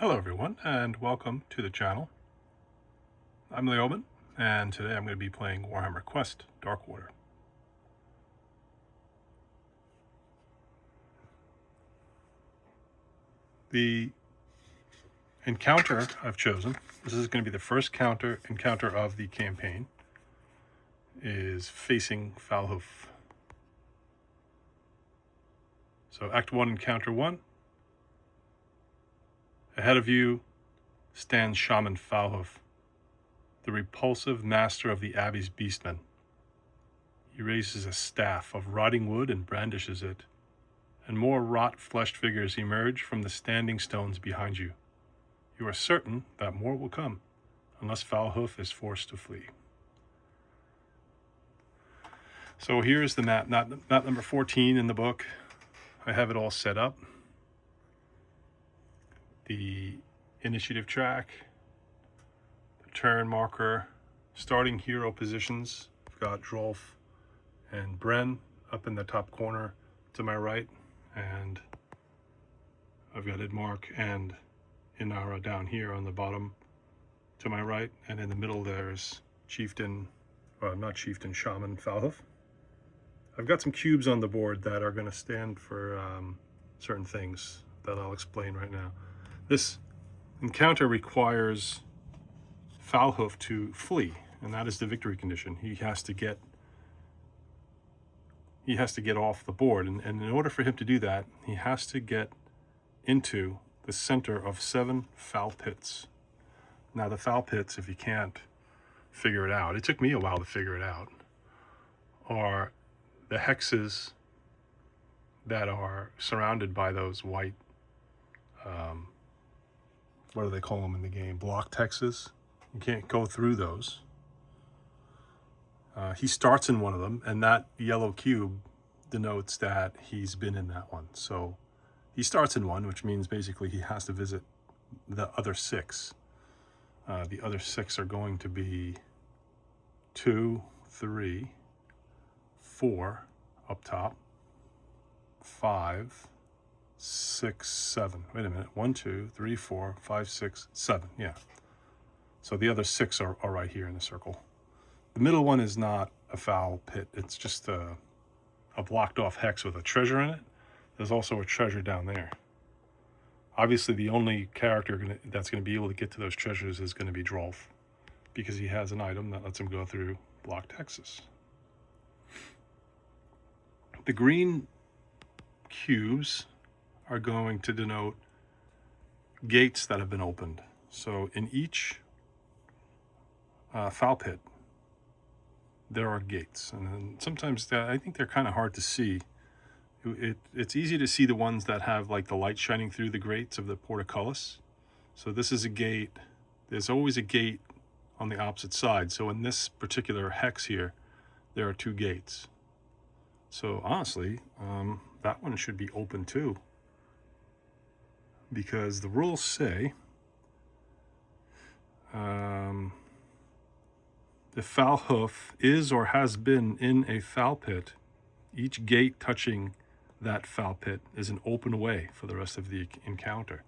Hello everyone, and welcome to the channel. I'm Leoman, and today I'm going to be playing Warhammer Quest, Darkwater. The encounter I've chosen, this is going to be the first encounter of the campaign, is facing Falhoof. So Act 1, Encounter 1. Ahead of you stands Shaman Falhoof, the repulsive master of the Abbey's beastmen. He raises a staff of rotting wood and brandishes it, and more rot-fleshed figures emerge from the standing stones behind you. You are certain that more will come, unless Falhoof is forced to flee. So here's the map, map number 14 in the book. I have it all set up. The initiative track, the turn marker, starting hero positions. I've got Drolf and Bren up in the top corner to my right, and I've got Idmark and Inara down here on the bottom to my right, and in the middle there's Shaman Falhoof. I've got some cubes on the board that are going to stand for certain things that I'll explain right now. This encounter requires Falhoof to flee, and that is the victory condition. He has to get off the board, and in order for him to do that, he has to get into the center of 7 foul pits. Now, the foul pits, if you can't figure it out, it took me a while to figure it out, are the hexes that are surrounded by those white, what do they call them in the game? Blocked hexes. You can't go through those. He starts in one of them, and that yellow cube denotes that he's been in that one. So he starts in one, which means basically he has to visit the other 6. The other 6 are going to be 2, 3, 4 up top, 5, 6, 7. Wait a minute. 1, 2, 3, 4, 5, 6, 7. Yeah. So the other 6 are right here in the circle. The middle one is not a foul pit. It's just a blocked off hex with a treasure in it. There's also a treasure down there. Obviously, the only character that's going to be able to get to those treasures is going to be Drolf, because he has an item that lets him go through blocked hexes. The green cubes are going to denote gates that have been opened. So in each foul pit, there are gates, and sometimes I think they're kind of hard to see. It's easy to see the ones that have like the light shining through the grates of the portcullis. So this is a gate. There's always a gate on the opposite side. So in this particular hex here, there are 2 gates. So honestly, that one should be open too, because the rules say if Falhoof is or has been in a foul pit, each gate touching that foul pit is an open way for the rest of the encounter.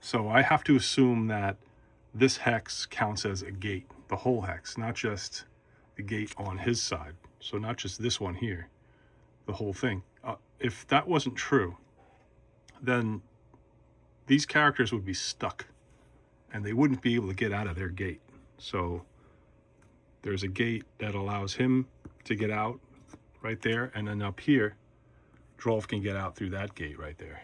So I have to assume that this hex counts as a gate, the whole hex, not just the gate on his side. So not just this one here, the whole thing. If that wasn't true, then these characters would be stuck and they wouldn't be able to get out of their gate. So there's a gate that allows him to get out right there, and then up here, Drolf can get out through that gate right there.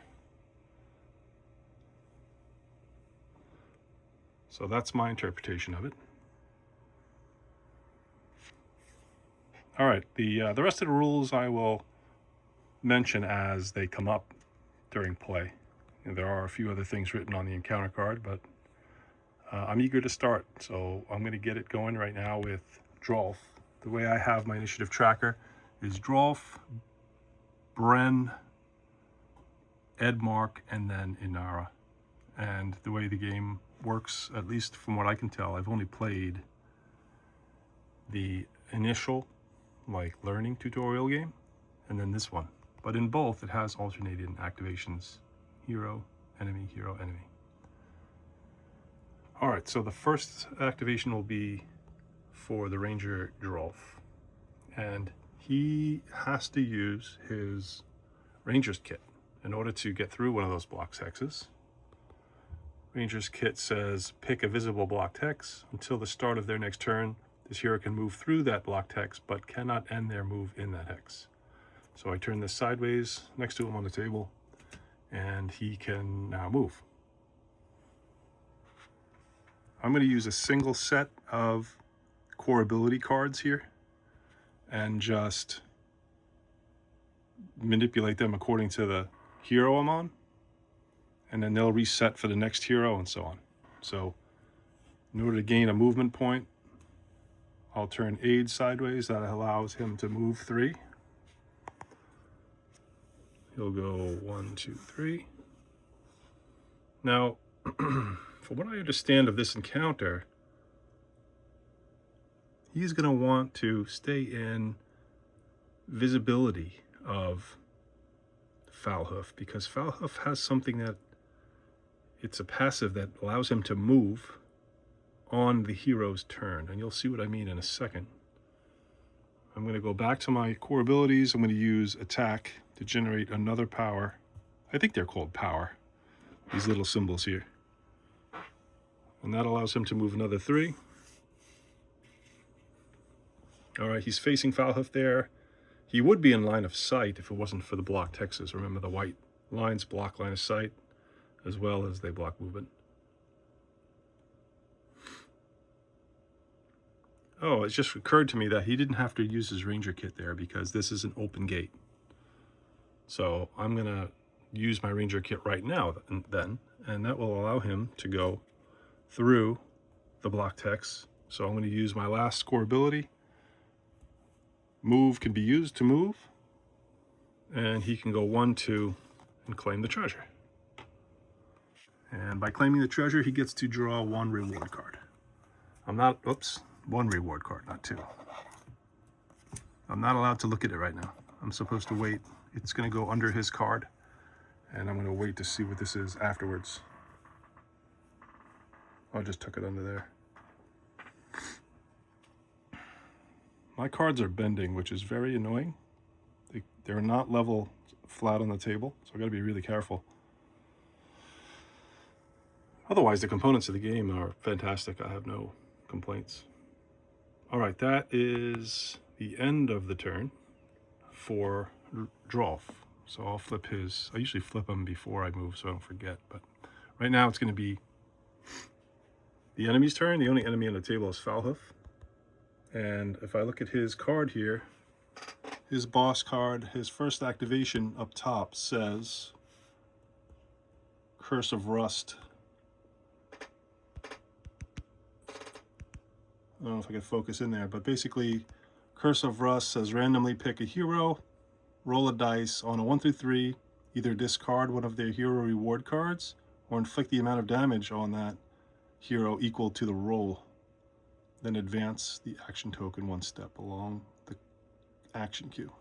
So that's my interpretation of it. All right, the rest of the rules I will mention as they come up during play. And there are a few other things written on the encounter card, but I'm eager to start, so I'm going to get it going right now with Drolf. The way I have my initiative tracker is Drolf, Bren, Idmark, and then Inara. And the way the game works, at least from what I can tell, I've only played the initial learning tutorial game and then this one. But in both, it has alternating activations: hero, enemy, hero, enemy. All right, so the first activation will be for the Ranger Drolf, and he has to use his Ranger's Kit in order to get through one of those blocked hexes. Ranger's Kit says, pick a visible blocked hex. Until the start of their next turn, this hero can move through that blocked hex, but cannot end their move in that hex. So I turn this sideways next to him on the table, and he can now move. I'm going to use a single set of core ability cards here and just manipulate them according to the hero I'm on, and then they'll reset for the next hero and so on. So in order to gain a movement point, I'll turn aid sideways. That allows him to move 3. He'll go 1, 2, 3. Now, from what I understand of this encounter, he's going to want to stay in visibility of Foulhoof, because Foulhoof has something that, it's a passive that allows him to move on the hero's turn, and you'll see what I mean in a second. I'm going to go back to my core abilities. I'm going to use attack to generate another power. I think they're called power, these little symbols here. And that allows him to move another 3. All right, he's facing Foulhoof there. He would be in line of sight if it wasn't for the blocked hexes. Remember, the white lines block line of sight as well as they block movement. Oh, it just occurred to me that he didn't have to use his Ranger Kit there because this is an open gate. So I'm going to use my Ranger Kit right now then, and that will allow him to go through the blocked hex. So I'm going to use my last core ability. Move can be used to move, and he can go 1, 2, and claim the treasure. And by claiming the treasure, he gets to draw 1 reward card. One reward card, not 2. I'm not allowed to look at it right now. I'm supposed to wait. It's going to go under his card, and I'm going to wait to see what this is afterwards. I just took it under there. My cards are bending, which is very annoying. They're not level flat on the table, so I've got to be really careful. Otherwise, the components of the game are fantastic. I have no complaints. All right, that is the end of the turn for Drolf. So I'll flip his. I usually flip him before I move so I don't forget, but right now it's going to be the enemy's turn. The only enemy on the table is Foulhoof. And if I look at his card here, his boss card, his first activation up top says Curse of Rust. I don't know if I can focus in there, but basically Curse of Rust says randomly pick a hero, roll a dice on a 1 through 3, either discard one of their hero reward cards or inflict the amount of damage on that hero equal to the roll. Then advance the action token 1 step along the action queue.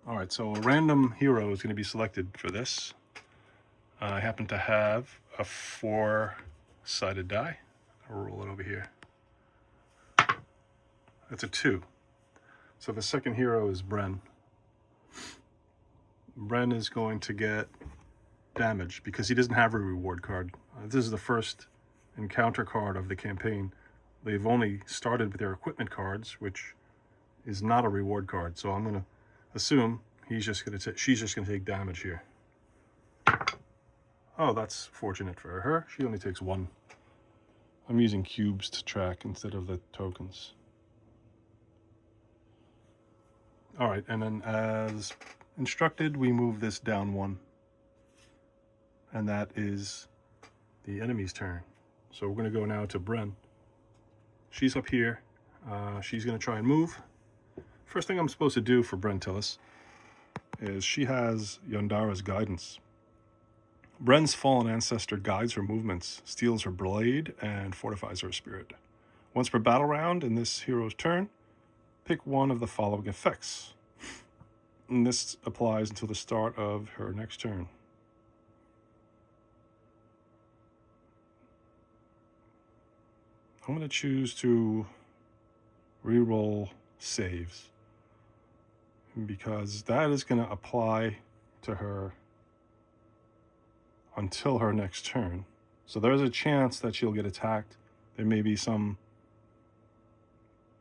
All right, so a random hero is going to be selected for this. I happen to have a 4-sided die. I'll roll it over here. That's a 2. So the second hero is Bren. Bren is going to get damage because he doesn't have a reward card. This is the first encounter card of the campaign. They've only started with their equipment cards, which is not a reward card. So I'm going to assume she's just going to take damage here. Oh, that's fortunate for her. She only takes 1. I'm using cubes to track instead of the tokens. All right, and then as instructed, we move this down 1. And that is the enemy's turn. So we're going to go now to Bren. She's up here. She's going to try and move. First thing I'm supposed to do for Bren Tillis is she has Yondara's guidance. Bren's fallen ancestor guides her movements, steals her blade, and fortifies her spirit. Once per battle round in this hero's turn, pick one of the following effects. And this applies until the start of her next turn. I'm going to choose to reroll saves, because that is going to apply to her until her next turn. So there's a chance that she'll get attacked. There may be some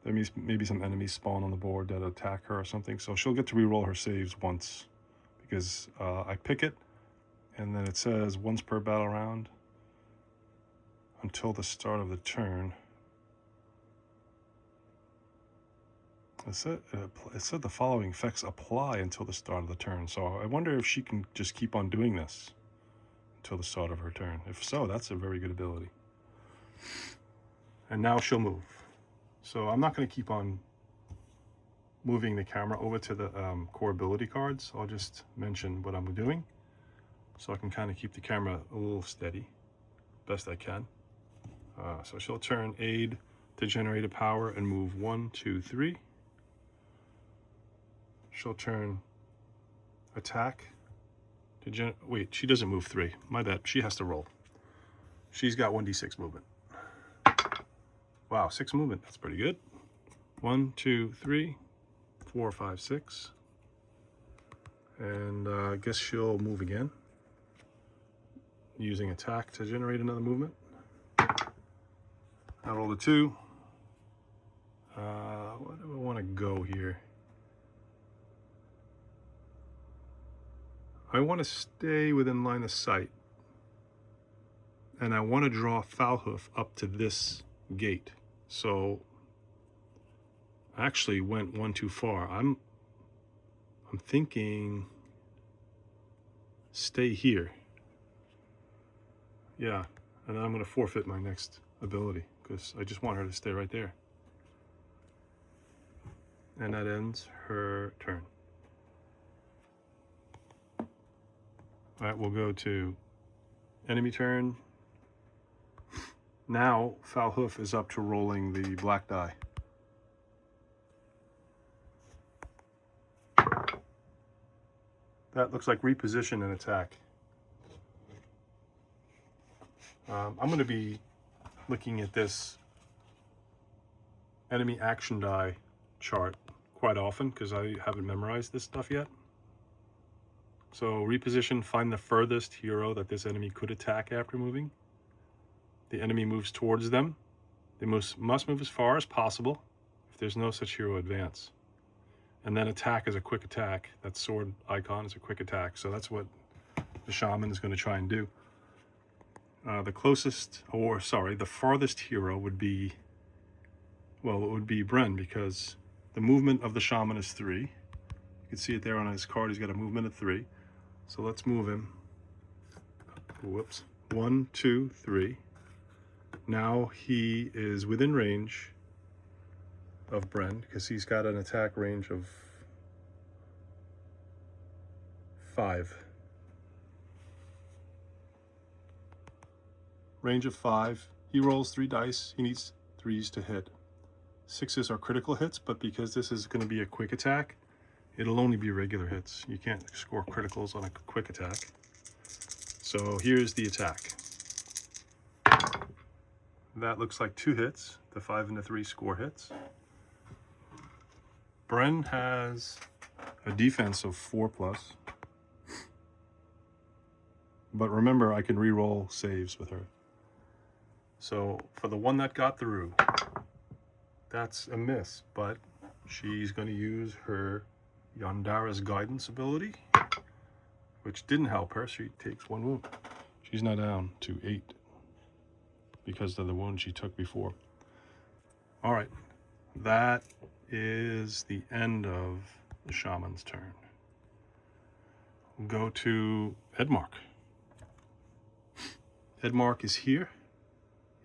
enemies spawn on the board that attack her or something. So she'll get to reroll her saves once, because I pick it, and then it says once per battle round until the start of the turn. It said the following effects apply until the start of the turn. So I wonder if she can just keep on doing this until the start of her turn. If so, that's a very good ability. And now she'll move. So I'm not going to keep on moving the camera over to the core ability cards. I'll just mention what I'm doing, so I can kind of keep the camera a little steady, best I can. So she'll turn aid to generate a power and move 1, 2, 3. She'll turn attack to wait, she doesn't move 3. My bad. She has to roll. She's got 1d6 movement. Wow, 6 movement. That's pretty good. 1, 2, 3, 4, 5, 6. And I guess she'll move again, using attack to generate another movement. I rolled a 2. Where do I want to go here? I want to stay within line of sight, and I want to draw Foulhoof up to this gate. So I actually went one too far. I'm thinking stay here. Yeah, and I'm going to forfeit my next ability because I just want her to stay right there. And that ends her turn. All right, we'll go to enemy turn. Now Foulhoof is up to rolling the black die. That looks like reposition and attack. I'm going to be looking at this enemy action die chart quite often because I haven't memorized this stuff yet. So reposition, find the furthest hero that this enemy could attack after moving. The enemy moves towards them. They must move as far as possible. If there's no such hero, advance. And then attack is a quick attack. That sword icon is a quick attack. So that's what the shaman is going to try and do. The farthest hero would be, well, it would be Bren, because the movement of the shaman is 3. You can see it there on his card. He's got a movement of 3. So let's move him. Whoops. 1, 2, 3. Now he is within range of Bren because he's got an attack range of 5. Range of 5. He rolls 3 dice. He needs 3s to hit. 6s are critical hits, but because this is going to be a quick attack, it'll only be regular hits. You can't score criticals on a quick attack. So here's the attack. That looks like 2 hits. The 5 and the 3 score hits. Bren has a defense of 4+. But remember, I can re-roll saves with her. So for the one that got through, that's a miss, but she's going to use her Yandara's guidance ability, which didn't help her. She takes 1 wound. She's now down to 8 because of the wound she took before. All right, that is the end of the shaman's turn. We'll go to Edmark. Edmark is here.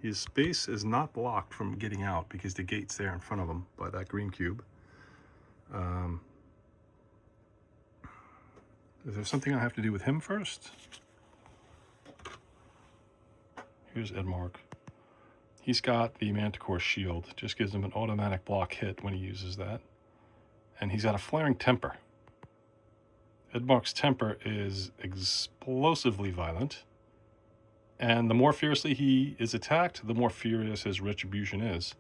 His space is not blocked from getting out because the gate's there in front of him by that green cube. Is there something I have to do with him first? Here's Edmark. He's got the Manticore shield. Just gives him an automatic block hit when he uses that. And he's got a flaring temper. Edmark's temper is explosively violent. And the more fiercely he is attacked, the more furious his retribution is.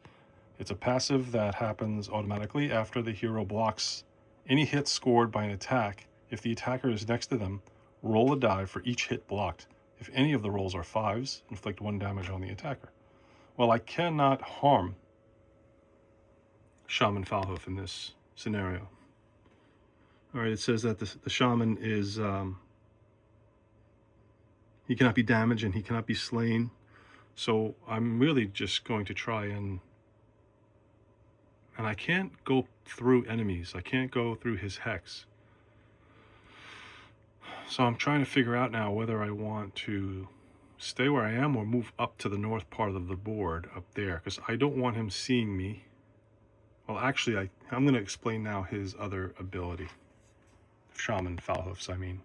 It's a passive that happens automatically after the hero blocks any hits scored by an attack. If the attacker is next to them, roll a die for each hit blocked. If any of the rolls are 5s, inflict 1 damage on the attacker. Well, I cannot harm Shaman Falhoof in this scenario. All right, it says that the shaman is, he cannot be damaged and he cannot be slain. So I'm really just going to try and I can't go through enemies. I can't go through his hex. So I'm trying to figure out now whether I want to stay where I am or move up to the north part of the board up there, because I don't want him seeing me. Well, actually, I'm going to explain now his other ability. Shaman Falhoof's, I mean.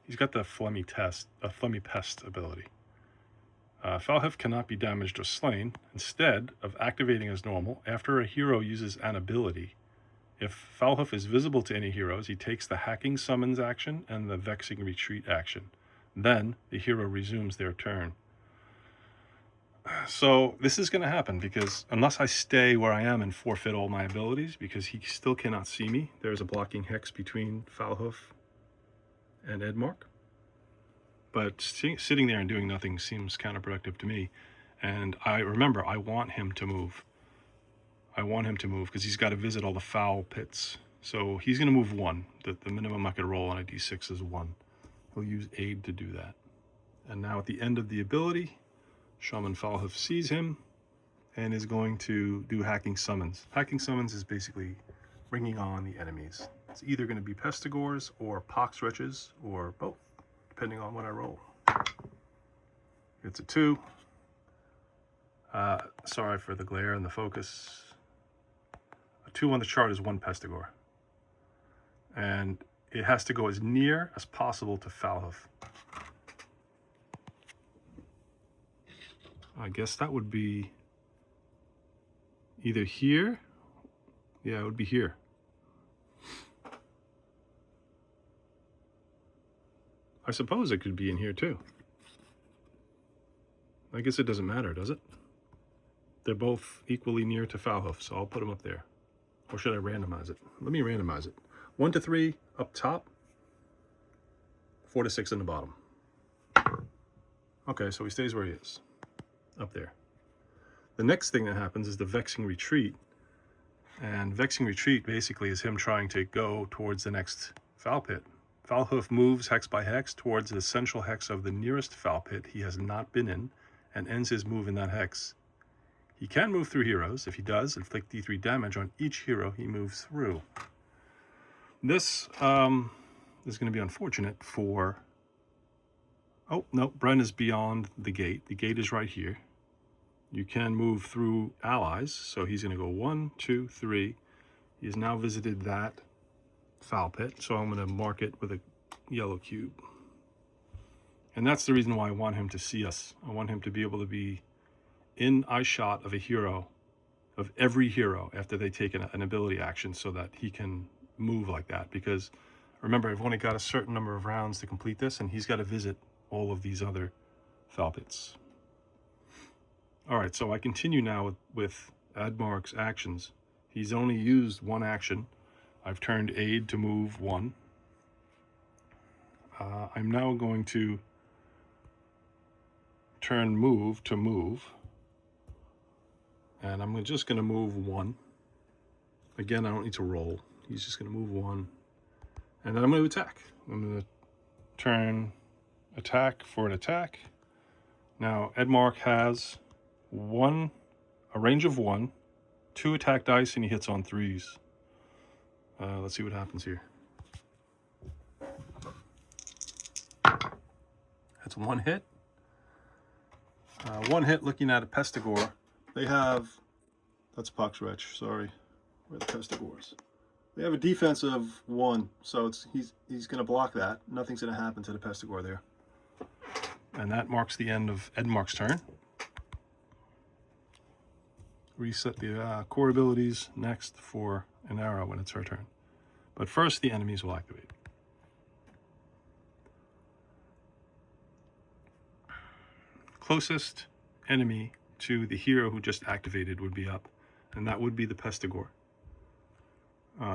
He's got the Phlegmy Pest ability. Falhoof cannot be damaged or slain. Instead of activating as normal, after a hero uses an ability, if Falhoof is visible to any heroes, he takes the Hacking Summons action and the Vexing Retreat action. Then the hero resumes their turn. So this is going to happen because unless I stay where I am and forfeit all my abilities, because he still cannot see me, there's a blocking hex between Falhoof and Edmark. But sitting there and doing nothing seems counterproductive to me. And I want him to move. I want him to move because he's got to visit all the foul pits. So he's going to move 1. The minimum I could roll on a d6 is 1. He'll use aid to do that. And now at the end of the ability, Shaman Falhoof sees him and is going to do Hacking Summons. Hacking Summons is basically bringing on the enemies. It's either going to be Pestigores or Pox Wretches or both, depending on what I roll. It's a 2. Sorry for the glare and the focus. A 2 on the chart is 1 Pestigore. And it has to go as near as possible to Falhoof. I guess that would be either here. Yeah, it would be here. I suppose it could be in here too. I guess it doesn't matter, does it? They're both equally near to Falhoof, so I'll put them up there. Or should I randomize it? Let me randomize it. 1 to 3 up top, 4 to 6 in the bottom. Okay, so he stays where he is, up there. The next thing that happens is the Vexing Retreat. And Vexing Retreat basically is him trying to go towards the next foul pit. Falhoof moves hex by hex towards the central hex of the nearest foul pit he has not been in and ends his move in that hex. He can move through heroes. If he does, inflict D3 damage on each hero he moves through. This is going to be unfortunate for... Oh, no, Bren is beyond the gate. The gate is right here. You can move through allies, so he's going to go 1, 2, 3. He has now visited that foul pit, so I'm going to mark it with a yellow cube. And that's the reason why I want him to see us. I want him to be able to be in eye shot of a hero, of every hero after they take an ability action, so that he can move like that. Because remember, I've only got a certain number of rounds to complete this, and he's got to visit all of these other foul pits. All right, so I continue now with Admark's actions. He's only used 1 action. I've turned aid to move 1. I'm now going to turn move to move. And I'm just going to move 1. Again, I don't need to roll. He's just going to move 1. And then I'm going to attack. I'm going to turn attack for an attack. Now, Edmark has a range of 1, 2 attack dice, and he hits on 3s. Let's see what happens here. That's 1 hit. 1 hit looking at a Pestigore. They have, that's Pox Wretch, sorry. Where are the Pestigores? They have a defense of 1, so he's going to block that. Nothing's going to happen to the Pestigore there. And that marks the end of Edmark's turn. Reset the core abilities next for an arrow when it's her turn. But first, the enemies will activate. closest enemy to the hero who just activated would be up, and that would be the Pestigore.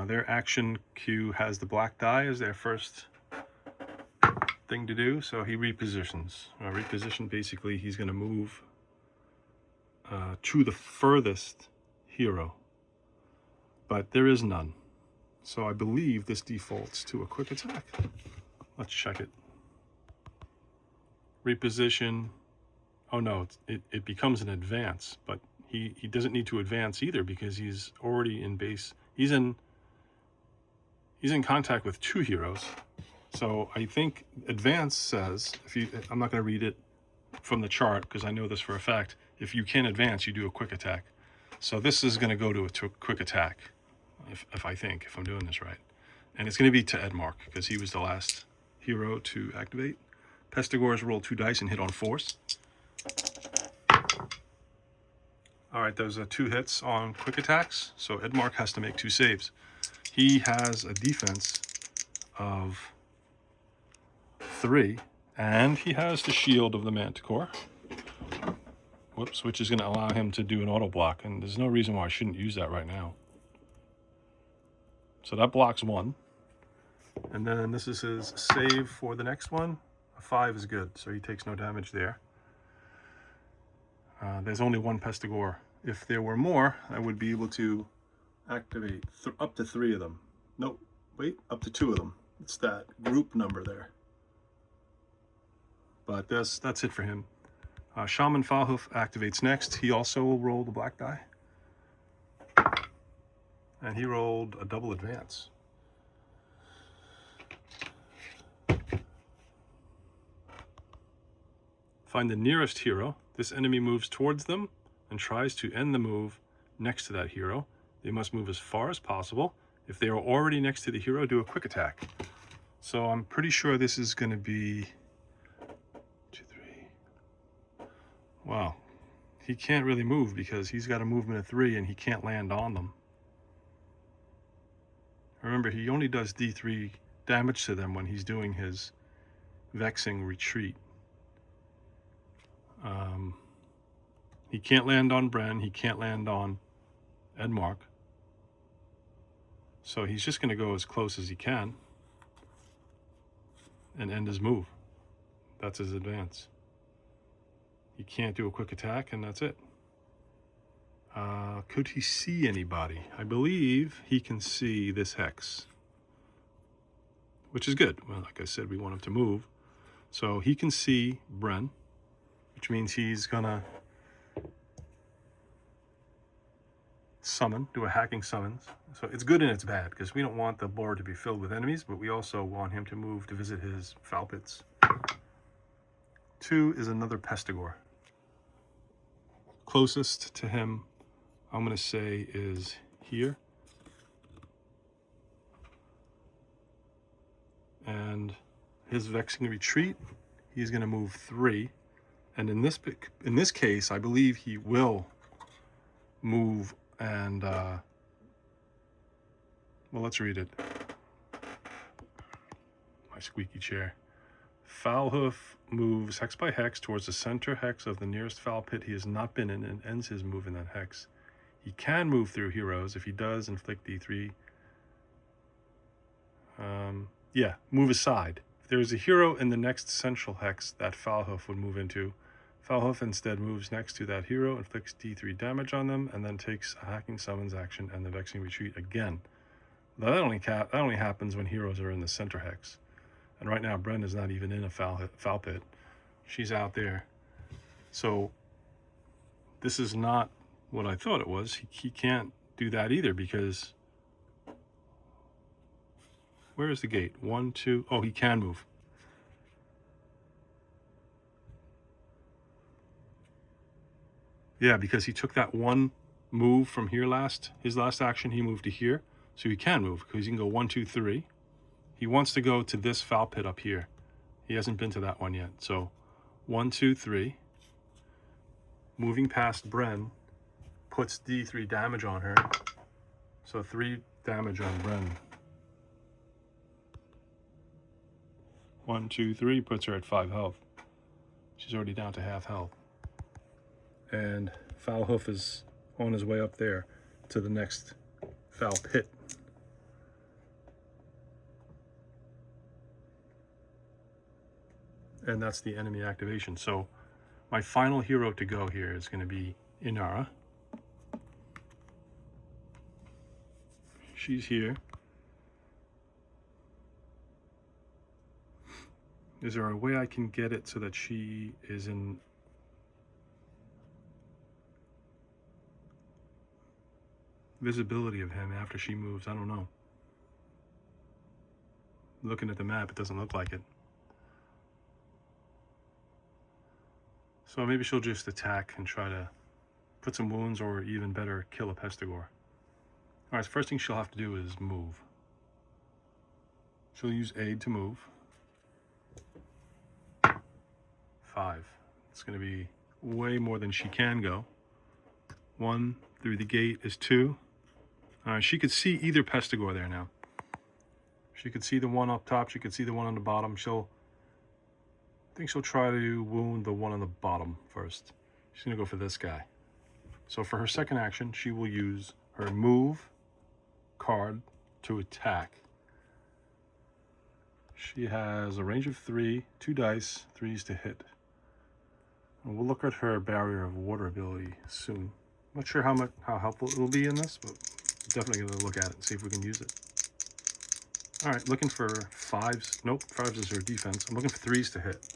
Their action queue has the black die as their first thing to do, so he repositions. Reposition, basically, he's going to move to the furthest hero, but there is none. So I believe this defaults to a quick attack. Let's check it. Reposition. Oh no, it becomes an advance, but he doesn't need to advance either because he's already in base. He's in contact with 2 heroes. So I think advance says, I'm not going to read it from the chart because I know this for a fact. If you can advance, you do a quick attack. So this is going to go to a quick attack, if I'm doing this right. And it's going to be to Edmark because he was the last hero to activate. Pestigores roll 2 dice and hit on force. All right, those are 2 hits on quick attacks. So Edmark has to make 2 saves. He has a defense of 3, and he has the shield of the Manticore. Whoops, which is going to allow him to do an auto block, and there's no reason why I shouldn't use that right now. So that blocks 1. And then this is his save for the next one. A 5 is good, so he takes no damage there. There's only 1 Pestigore. If there were more, I would be able to activate up to 3 of them. Nope, wait, up to 2 of them. It's that group number there. But that's it for him. Shaman Falhoof activates next. He also will roll the black die. And he rolled a double advance. Find the nearest hero. This enemy moves towards them and tries to end the move next to that hero. They must move as far as possible. If they are already next to the hero, do a quick attack. So I'm pretty sure this is going to be 2, 3. Wow. He can't really move because he's got a movement of 3 and he can't land on them. Remember, he only does D3 damage to them when he's doing his vexing retreat. He can't land on Bren. He can't land on Edmark. So he's just going to go as close as he can and end his move. That's his advance. He can't do a quick attack, and that's it. Could he see anybody? I believe he can see this hex, which is good. Well, like I said, we want him to move. So he can see Bren, which means he's going to summon, do a hacking summons. So it's good and it's bad because we don't want the board to be filled with enemies, but we also want him to move to visit his foul pits. 2 is another Pestigore. Closest to him, I'm going to say, is here. And his vexing retreat, he's going to move 3. And in this case, I believe he will move and, well, let's read it. My squeaky chair. Falhoof moves hex by hex towards the center hex of the nearest foul pit he has not been in and ends his move in that hex. He can move through heroes. If he does, inflict D3. Move aside. If there is a hero in the next central hex that Falhoof would move into, Falhoof instead moves next to that hero, inflicts D3 damage on them, and then takes a hacking summons action and the vexing retreat again. Now that only happens when heroes are in the center hex. And right now, Brenda's not even in a foul pit. She's out there. So this is not what I thought it was. He can't do that either because... Where is the gate? 1, 2... Oh, he can move. Yeah, because he took that one move from here his last action, he moved to here. So he can move because he can go 1, 2, 3. He wants to go to this foul pit up here. He hasn't been to that one yet. So 1, 2, 3. Moving past Bren puts D3 damage on her. So 3 damage on Bren. 1, 2, 3 puts her at 5 health. She's already down to half health. and Foul Hoof is on his way up there to the next Foul Pit. And that's the enemy activation. So my final hero to go here is going to be Inara. She's here. Is there a way I can get it so that she is in visibility of him after she moves? I don't know. Looking at the map, it doesn't look like it. So maybe she'll just attack and try to put some wounds, or even better, kill a Pestigore. Alright, so first thing she'll have to do is move. She'll use aid to move. 5. It's going to be way more than she can go. 1 through the gate is 2. She could see either Pestigore there now. She could see the one up top. She could see the one on the bottom. I think she'll try to wound the one on the bottom first. She's going to go for this guy. So for her second action, she will use her move card to attack. She has a range of 3, 2 dice, 3s to hit. And we'll look at her barrier of water ability soon. I'm not sure how helpful it will be in this, but definitely going to look at it and see if we can use it. All right, looking for 5s. Nope, 5s is her defense. I'm looking for 3s to hit.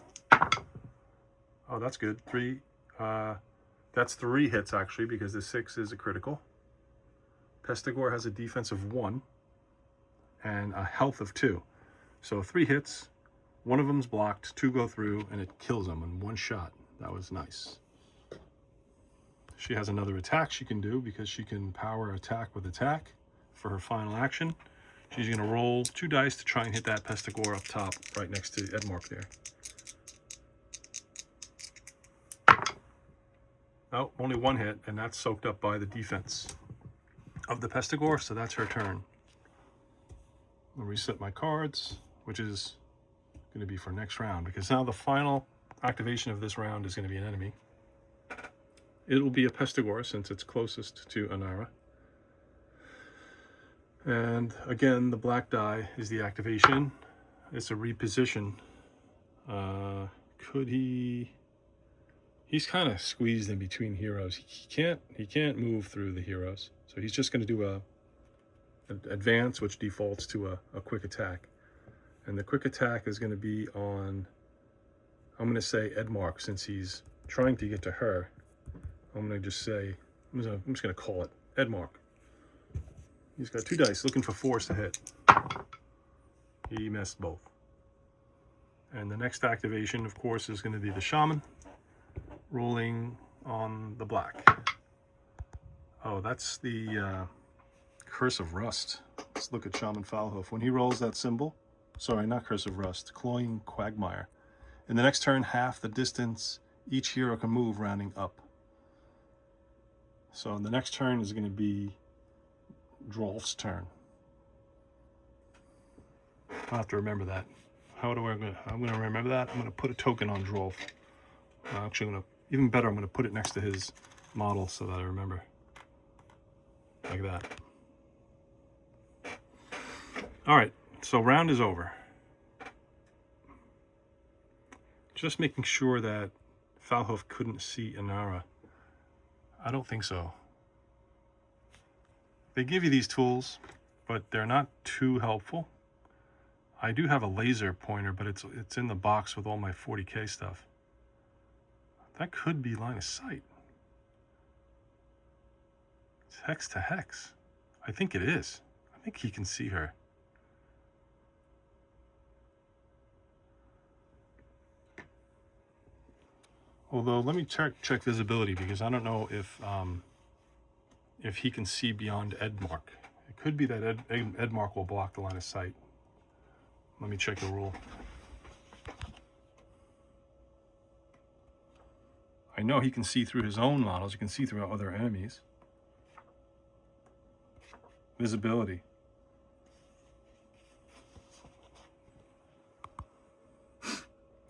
Oh, that's good. 3. That's 3 hits actually, because the 6 is a critical. Pestigore has a defense of 1 and a health of 2. So 3 hits, 1 of them's blocked, 2 go through, and it kills them in 1 shot. That was nice. She has another attack she can do, because she can power attack with attack for her final action. She's going to roll 2 dice to try and hit that Pestigore up top, right next to Edmark there. Oh, only 1 hit, and that's soaked up by the defense of the Pestigore, so that's her turn. I'll reset my cards, which is going to be for next round, because now the final activation of this round is going to be an enemy. It will be a Pestigore, since it's closest to Inara. And again, the black die is the activation. It's a reposition. Could he... He's kind of squeezed in between heroes. He can't move through the heroes. So he's just going to do an advance, which defaults to a quick attack. And the quick attack is going to be on, I'm going to say Edmark, since he's trying to get to her. I'm going to just say, I'm just going to call it Edmark. He's got 2 dice, looking for 4s to hit. He missed both. And the next activation, of course, is going to be the Shaman, rolling on the black. Oh, that's the Curse of Rust. Let's look at Shaman Foulhoof. When he rolls that symbol, sorry, not Curse of Rust, Cloying Quagmire. In the next turn, half the distance each hero can move, rounding up. So the next turn is going to be Drolf's turn. I'll have to remember that. I'm going to remember that. I'm going to put a token on Drolf. Actually, I'm going to, even better, I'm going to put it next to his model so that I remember. Like that. All right, so round is over. Just making sure that Foulhoof couldn't see Inara. I don't think so. They give you these tools, but they're not too helpful. I do have a laser pointer, but it's in the box with all my 40K stuff. That could be line of sight. It's hex to hex. I think it is. I think he can see her. Although, let me check visibility, because I don't know if he can see beyond Edmark. It could be that Edmark will block the line of sight. Let me check the rule. I know he can see through his own models. He can see through other enemies. Visibility.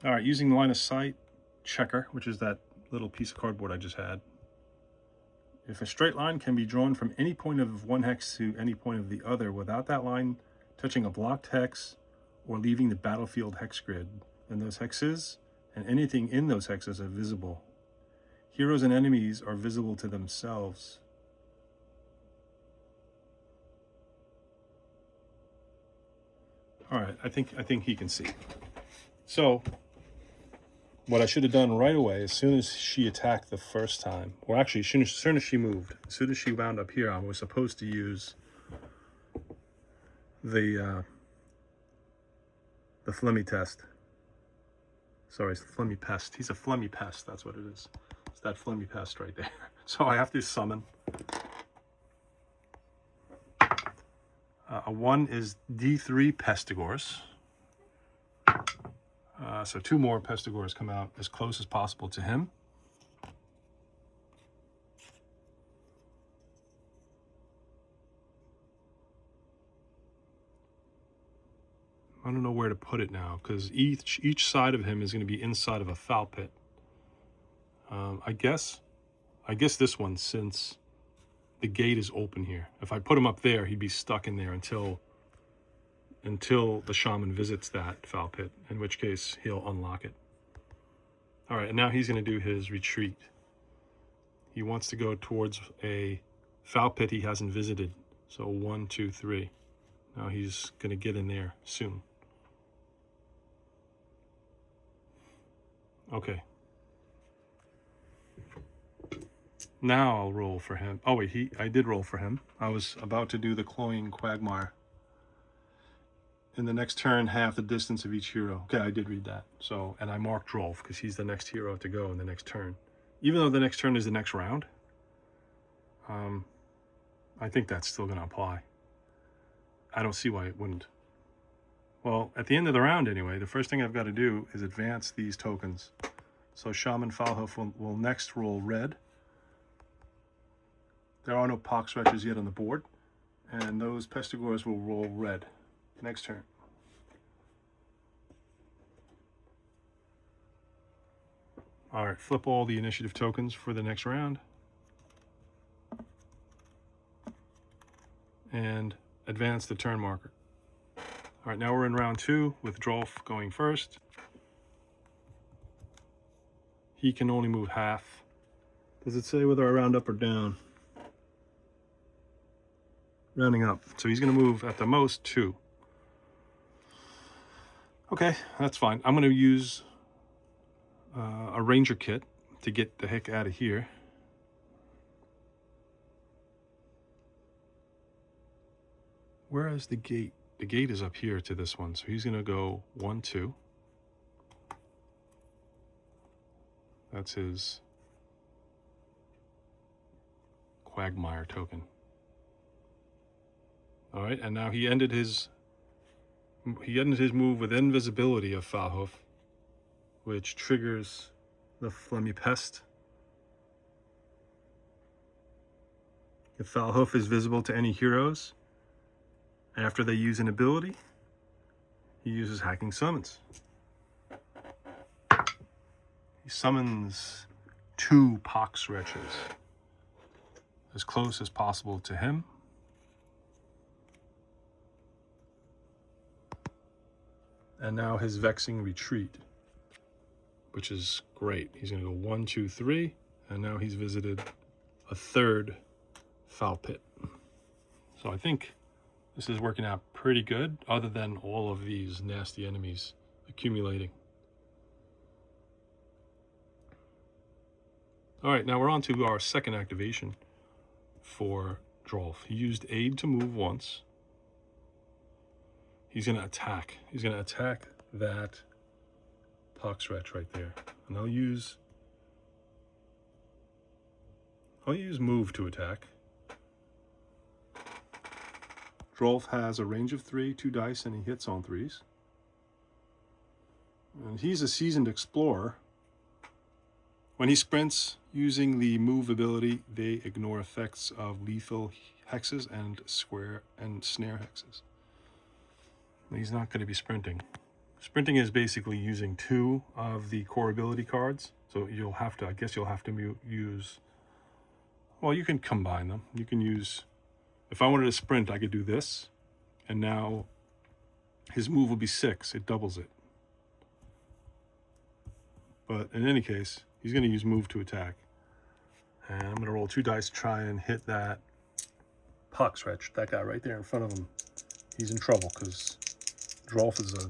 All right, using the line of sight checker, which is that little piece of cardboard I just had, If a straight line can be drawn from any point of one hex to any point of the other without that line touching a blocked hex or leaving the battlefield hex grid, then those hexes and anything in those hexes are visible. Heroes and enemies are visible to themselves. All right, I think he can see. So what I should have done right away, as soon as she attacked the first time, or actually as soon as she moved, as soon as she wound up here, I was supposed to use the Flemmy test. Sorry, it's the Flemmy pest. He's a Flemmy pest, that's what it is. It's that Flemmy pest right there. So I have to summon. One is D3 Pestigors. So 2 more Pestigors come out as close as possible to him. I don't know where to put it now, because each side of him is going to be inside of a foul pit. I guess this one, since the gate is open here. If I put him up there, he'd be stuck in there until the shaman visits that foul pit, in which case he'll unlock it. All right, and now he's going to do his retreat. He wants to go towards a foul pit he hasn't visited. So 1, 2, 3. Now he's going to get in there soon. Okay. Now I'll roll for him. Oh wait, I did roll for him. I was about to do the cloying quagmire. In the next turn, half the distance of each hero. Okay, I did read that. So, and I marked Drolf because he's the next hero to go in the next turn. Even though the next turn is the next round, I think that's still going to apply. I don't see why it wouldn't. Well, at the end of the round anyway, the first thing I've got to do is advance these tokens. So Shaman Falhoof will next roll red. There are no pox wretches yet on the board, and those Pestigors will roll red next turn. All right, flip all the initiative tokens for the next round. And advance the turn marker. All right, now we're in round 2 with Drolf going first. He can only move half. Does it say whether I round up or down? Rounding up. So he's going to move at the most 2. Okay, that's fine. I'm going to use a ranger kit to get the heck out of here. Where is the gate? The gate is up here to this one. So he's going to go 1, 2. That's his quagmire token. All right, and now he ended his move with invisibility of Falhoof, which triggers the Flemmy Pest. If Falhoof is visible to any heroes, after they use an ability, he uses Hacking Summons. He summons 2 Pox Wretches as close as possible to him. And now his Vexing Retreat, which is great. He's going to go 1, 2, 3, and now he's visited a 3rd foul pit. So I think this is working out pretty good, other than all of these nasty enemies accumulating. All right, now we're on to our second activation for Drolf. He used Aid to move once. He's going to attack. He's going to attack that Pox Wretch right there. And I'll use move to attack. Drolf has a range of 3, 2 dice, and he hits on 3s. And he's a seasoned explorer. When he sprints using the move ability, they ignore effects of lethal hexes and square and snare hexes. He's not going to be sprinting. Sprinting is basically using 2 of the core ability cards. So you'll have to, I guess you'll have to use Well, you can combine them. You can use, if I wanted to sprint, I could do this, and now his move will be 6. It doubles it. But in any case, he's going to use move to attack. And I'm going to roll 2 dice to try and hit that pox wretch, that guy right there in front of him. He's in trouble because Drolf is a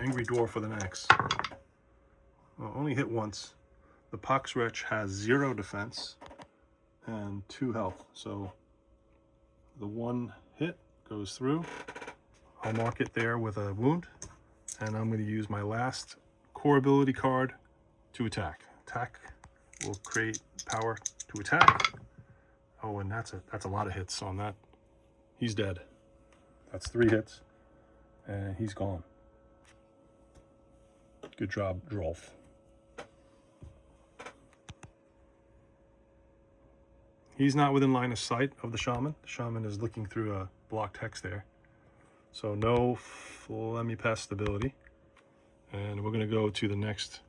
angry dwarf with an axe. Well, only hit once. The pox wretch has 0 defense and 2 health. So the 1 hit goes through. I'll mark it there with a wound. And I'm going to use my last core ability card to attack. Attack will create power to attack. Oh, and that's a lot of hits on that. He's dead. That's 3 hits, and he's gone. Good job, Drolf. He's not within line of sight of the shaman. The shaman is looking through a blocked hex there. So no Phlegmy-Pest ability. And we're going to go to the next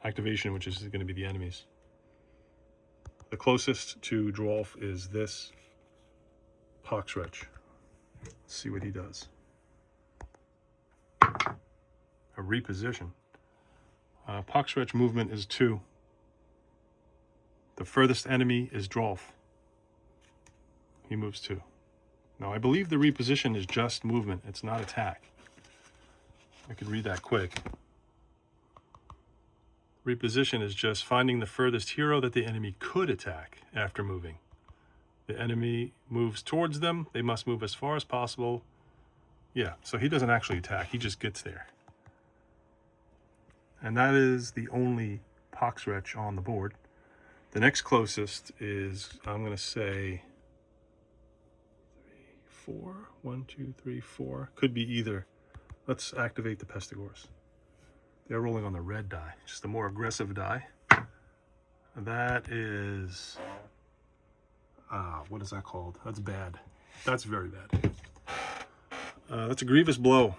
activation, which is going to be the enemies. The closest to Drolf is this pox wretch. Let's see what he does. A reposition. Pox wretch movement is 2. The furthest enemy is Drolf. He moves 2. Now I believe the reposition is just movement. It's not attack. I could read that quick. Reposition is just finding the furthest hero that the enemy could attack after moving. The enemy moves towards them. They must move as far as possible. Yeah, so he doesn't actually attack. He just gets there. And that is the only pox wretch on the board. The next closest is, I'm going to say, 4. 1, 2, 3, 4. Could be either. Let's activate the Pestigors. They're rolling on the red die, just a more aggressive die. That is, what is that called? That's bad. That's very bad. That's a grievous blow.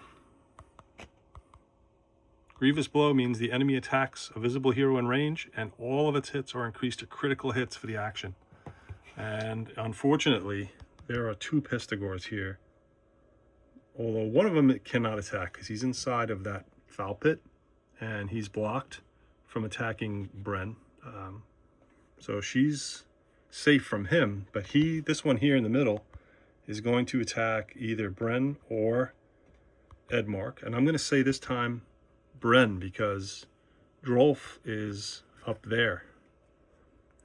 Grievous blow means the enemy attacks a visible hero in range, and all of its hits are increased to critical hits for the action. And unfortunately, there are 2 Pestigors here. Although one of them it cannot attack because he's inside of that foul pit. And he's blocked from attacking Bren. So she's safe from him. But this one here in the middle, is going to attack either Bren or Edmark. And I'm going to say this time Bren because Drolf is up there.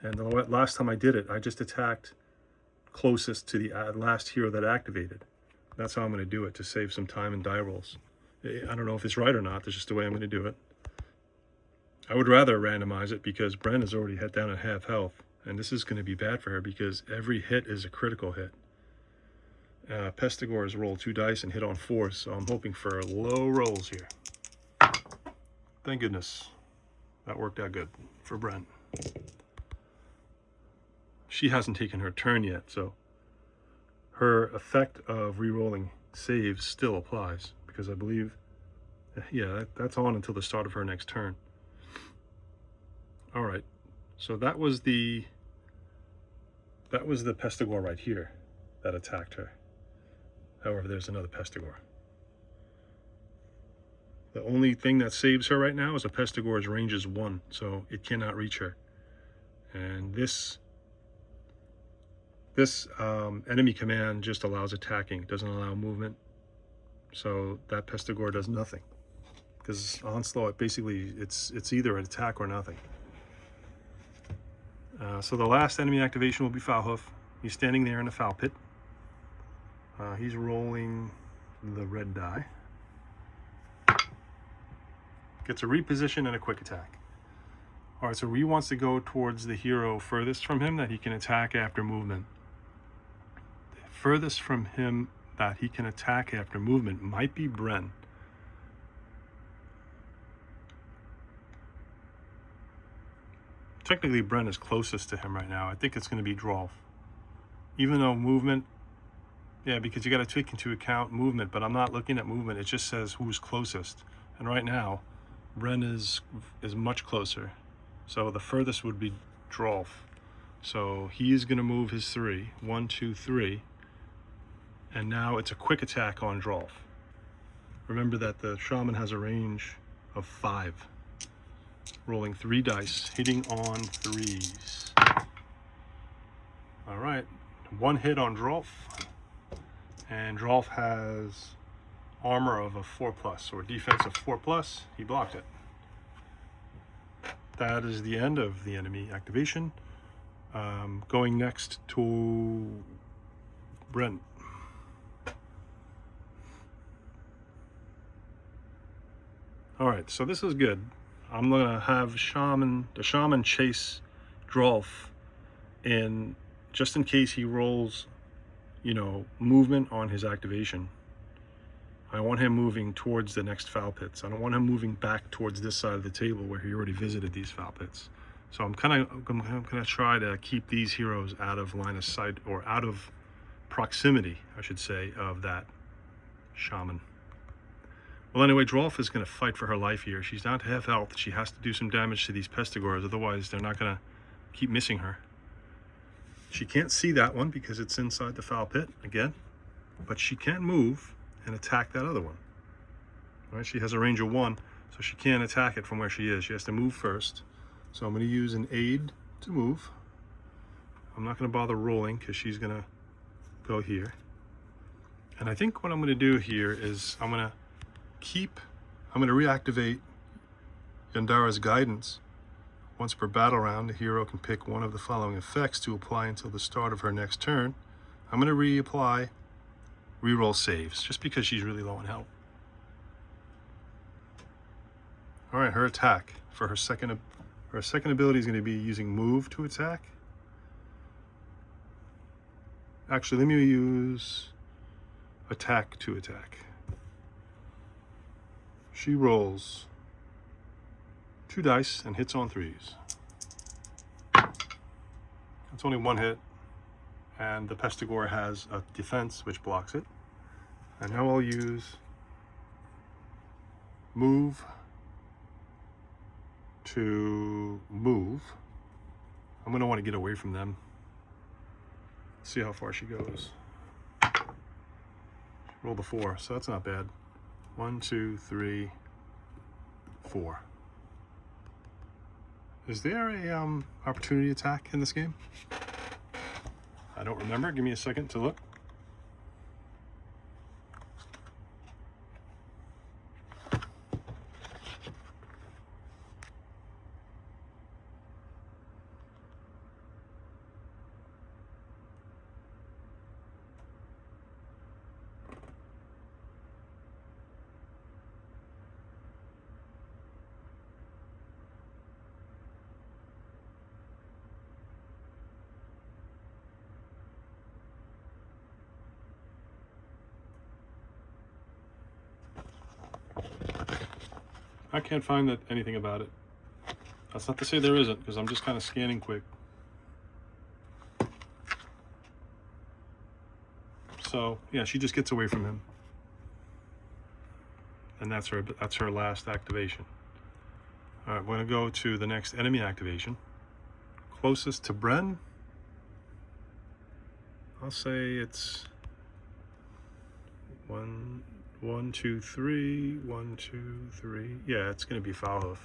And the last time I did it, I just attacked closest to the last hero that activated. That's how I'm going to do it, to save some time and die rolls. I don't know if it's right or not. That's just the way I'm going to do it. I would rather randomize it because Bren is already down at half health. And this is going to be bad for her because every hit is a critical hit. Pestigors roll 2 dice and hit on 4, so I'm hoping for low rolls here. Thank goodness. That worked out good for Bren. She hasn't taken her turn yet, so her effect of re-rolling saves still applies. Because I believe, yeah, that's on until the start of her next turn. All right, so that was the Pestigor right here that attacked her. However, there's another Pestigor. The only thing that saves her right now is a Pestigor's range is 1, so it cannot reach her. And this enemy command just allows attacking. It doesn't allow movement. So that Pestigor does nothing. Because Onslaught, basically, it's either an attack or nothing. So the last enemy activation will be Foulhoof. He's standing there in the foul pit. He's rolling the red die. Gets a reposition and a quick attack. All right, so he wants to go towards the hero furthest from him that he can attack after movement. The furthest from him that he can attack after movement might be Bren. Technically, Bren is closest to him right now. I think it's going to be Drolf. Even though movement, yeah, because you got to take into account movement, but I'm not looking at movement. It just says who's closest. And right now, Bren is much closer. So the furthest would be Drolf. So he is going to move his 3. 1, 2, 3. And now it's a quick attack on Drolf. Remember that the shaman has a range of 5. Rolling 3 dice, hitting on 3s. All right, 1 hit on Drolf. And Drolf has armor of a 4+, or defense of 4+. He blocked it. That is the end of the enemy activation. Going next to Brent. All right, so this is good. I'm gonna have the shaman chase Drolf in, just in case he rolls, you know, movement on his activation. I want him moving towards the next foul pits. I don't want him moving back towards this side of the table where he already visited these foul pits. So I'm gonna try to keep these heroes out of line of sight, or out of proximity, I should say, of that shaman. Well, anyway, Drolf is going to fight for her life here. She's down to half health. She has to do some damage to these pestigores, otherwise they're not going to keep missing her. She can't see that one because it's inside the foul pit again, but she can move and attack that other one. All right, she has a range of 1, so she can't attack it from where she is. She has to move first. So I'm going to use an aid to move. I'm not going to bother rolling because she's going to go here. And I think what I'm going to do here is I'm going to reactivate Yandara's guidance. Once per battle round, the hero can pick one of the following effects to apply until the start of her next turn. I'm going to reapply reroll saves, just because she's really low on health. All right, her attack for her second ability is going to be using move to attack. Actually, let me use attack to attack. She rolls 2 dice and hits on 3s. It's only 1 hit, and the pestigore has a defense which blocks it. And now I'll use move to move. I'm going to want to get away from them. See how far she goes. Roll the 4, so that's not bad. 1, 2, 3, 4. Is there a opportunity attack in this game? I don't remember. Give me a second to look. I can't find anything about it. That's not to say there isn't, because I'm just kind of scanning quick. So yeah, she just gets away from him, and that's her last activation. All right, we're gonna go to the next enemy activation. Closest to Bren, I'll say it's 1, 2, 3, 1, 2, 3. Yeah, it's going to be Foulhoof.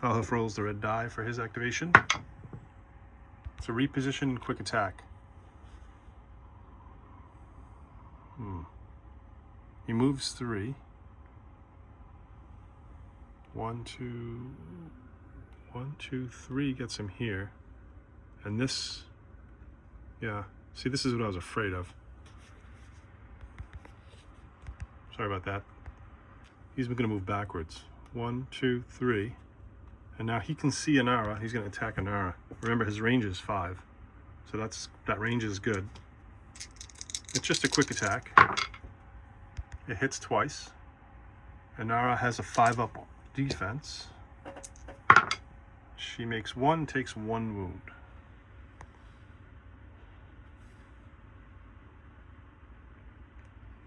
Foulhoof rolls the red die for his activation. It's a reposition quick attack. He moves 3. 1, 2, 3 gets him here. And this, yeah, see, this is what I was afraid of. Sorry about that. He's going to move backwards. 1, 2, 3. And now he can see Inara. He's going to attack Inara. Remember, his range is 5. So that range is good. It's just a quick attack. It hits twice. Inara has a 5-up defense. She makes 1, takes 1 wound.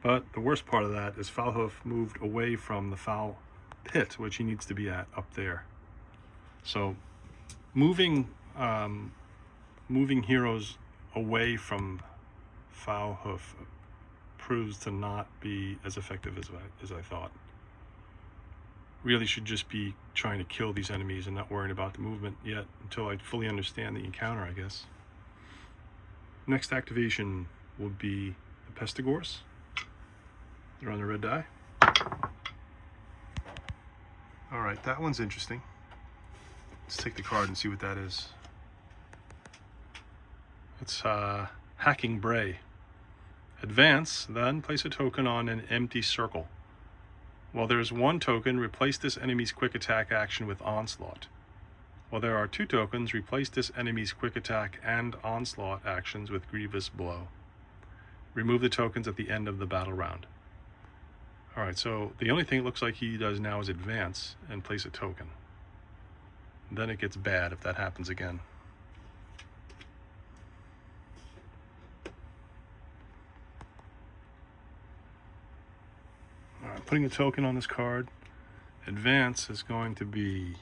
But the worst part of that is Foulhoof moved away from the foul pit, which he needs to be at up there. So moving moving heroes away from Foul Hoof proves to not be as effective as I thought. Really should just be trying to kill these enemies and not worrying about the movement yet until I fully understand the encounter, I guess. Next activation will be the Pestigors. They're on the red die. Alright, that one's interesting. Let's take the card and see what that is. It's Hacking Bray. Advance, then place a token on an empty circle. While there is one token, replace this enemy's quick attack action with Onslaught. While there are 2 tokens, replace this enemy's quick attack and Onslaught actions with Grievous Blow. Remove the tokens at the end of the battle round. Alright, so the only thing it looks like he does now is advance and place a token. Then it gets bad if that happens again. Alright, putting a token on this card. Advance is going to be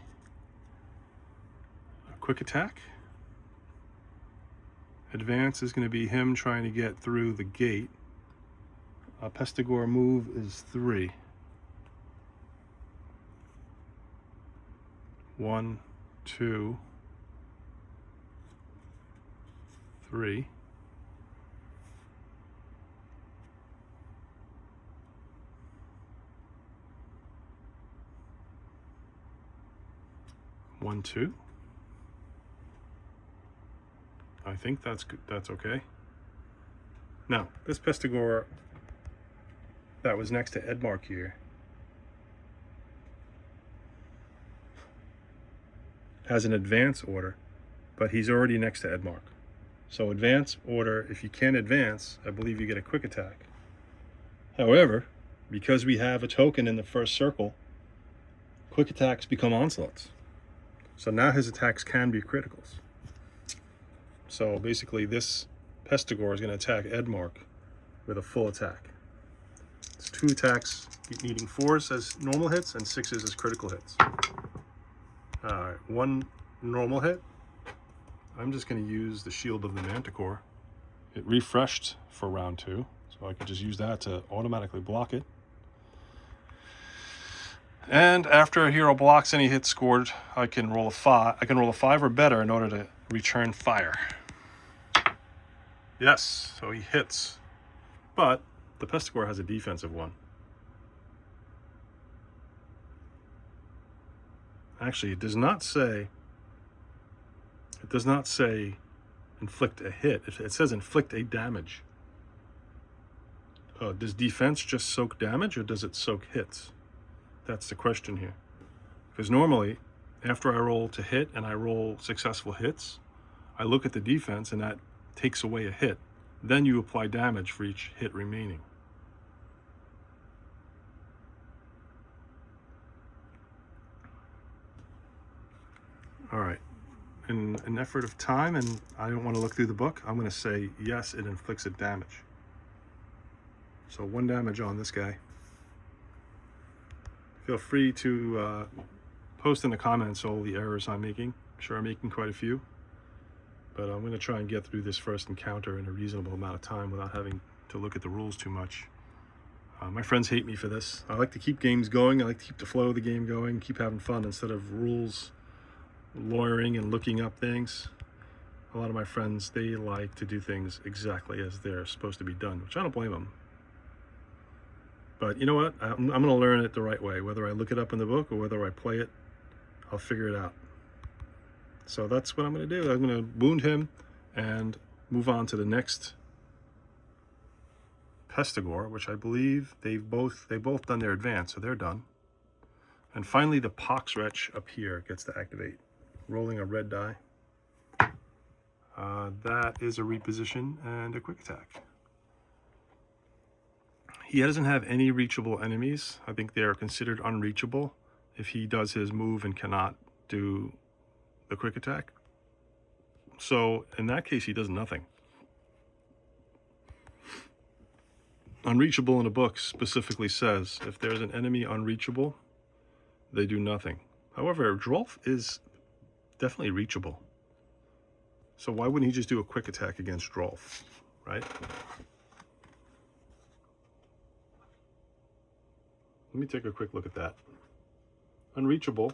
a quick attack. Advance is going to be him trying to get through the gate. A Pestigor move is 3. 1, 2, 3. One, 2. I think that's good. That's okay. Now, this Pestigor that was next to Edmark here has an advance order, but he's already next to Edmark. So advance order, if you can advance, I believe you get a quick attack. However, because we have a token in the first circle, quick attacks become onslaughts. So now his attacks can be criticals. So basically this Pestigor is going to attack Edmark with a full attack. It's 2 attacks, needing 4s as normal hits and 6s as critical hits. Alright, 1 normal hit. I'm just going to use the Shield of the Manticore. It refreshed for round 2, so I could just use that to automatically block it. And after a hero blocks any hit scored, I can roll a 5. I can roll a 5 or better in order to return fire. Yes, so he hits. But the Pestigor has a defensive 1. Actually, it does not say inflict a hit. It says inflict a damage. Does defense just soak damage or does it soak hits? That's the question here. Because normally, after I roll to hit and I roll successful hits, I look at the defense and that takes away a hit. Then you apply damage for each hit remaining. Alright, in an effort of time, and I don't want to look through the book, I'm going to say yes, it inflicts a damage. So 1 damage on this guy. Feel free to post in the comments all the errors I'm making. I'm sure I'm making quite a few. But I'm going to try and get through this first encounter in a reasonable amount of time without having to look at the rules too much. My friends hate me for this. I like to keep games going. I like to keep the flow of the game going, keep having fun instead of rules, lawyering and looking up things. A lot of my friends, they like to do things exactly as they're supposed to be done, which I don't blame them. But you know what? I'm going to learn it the right way. Whether I look it up in the book or whether I play it, I'll figure it out. So that's what I'm going to do. I'm going to wound him and move on to the next Pestigor, which I believe they've both done their advance, so they're done. And finally, the Pox Wretch up here gets to activate. Rolling a red die. That is a reposition and a quick attack. He doesn't have any reachable enemies. I think they are considered unreachable if he does his move and cannot do the quick attack. So in that case, he does nothing. Unreachable in a book specifically says if there's an enemy unreachable, they do nothing. However, Drolf is definitely reachable. So why wouldn't he just do a quick attack against Drolf, right? Let me take a quick look at that. Unreachable.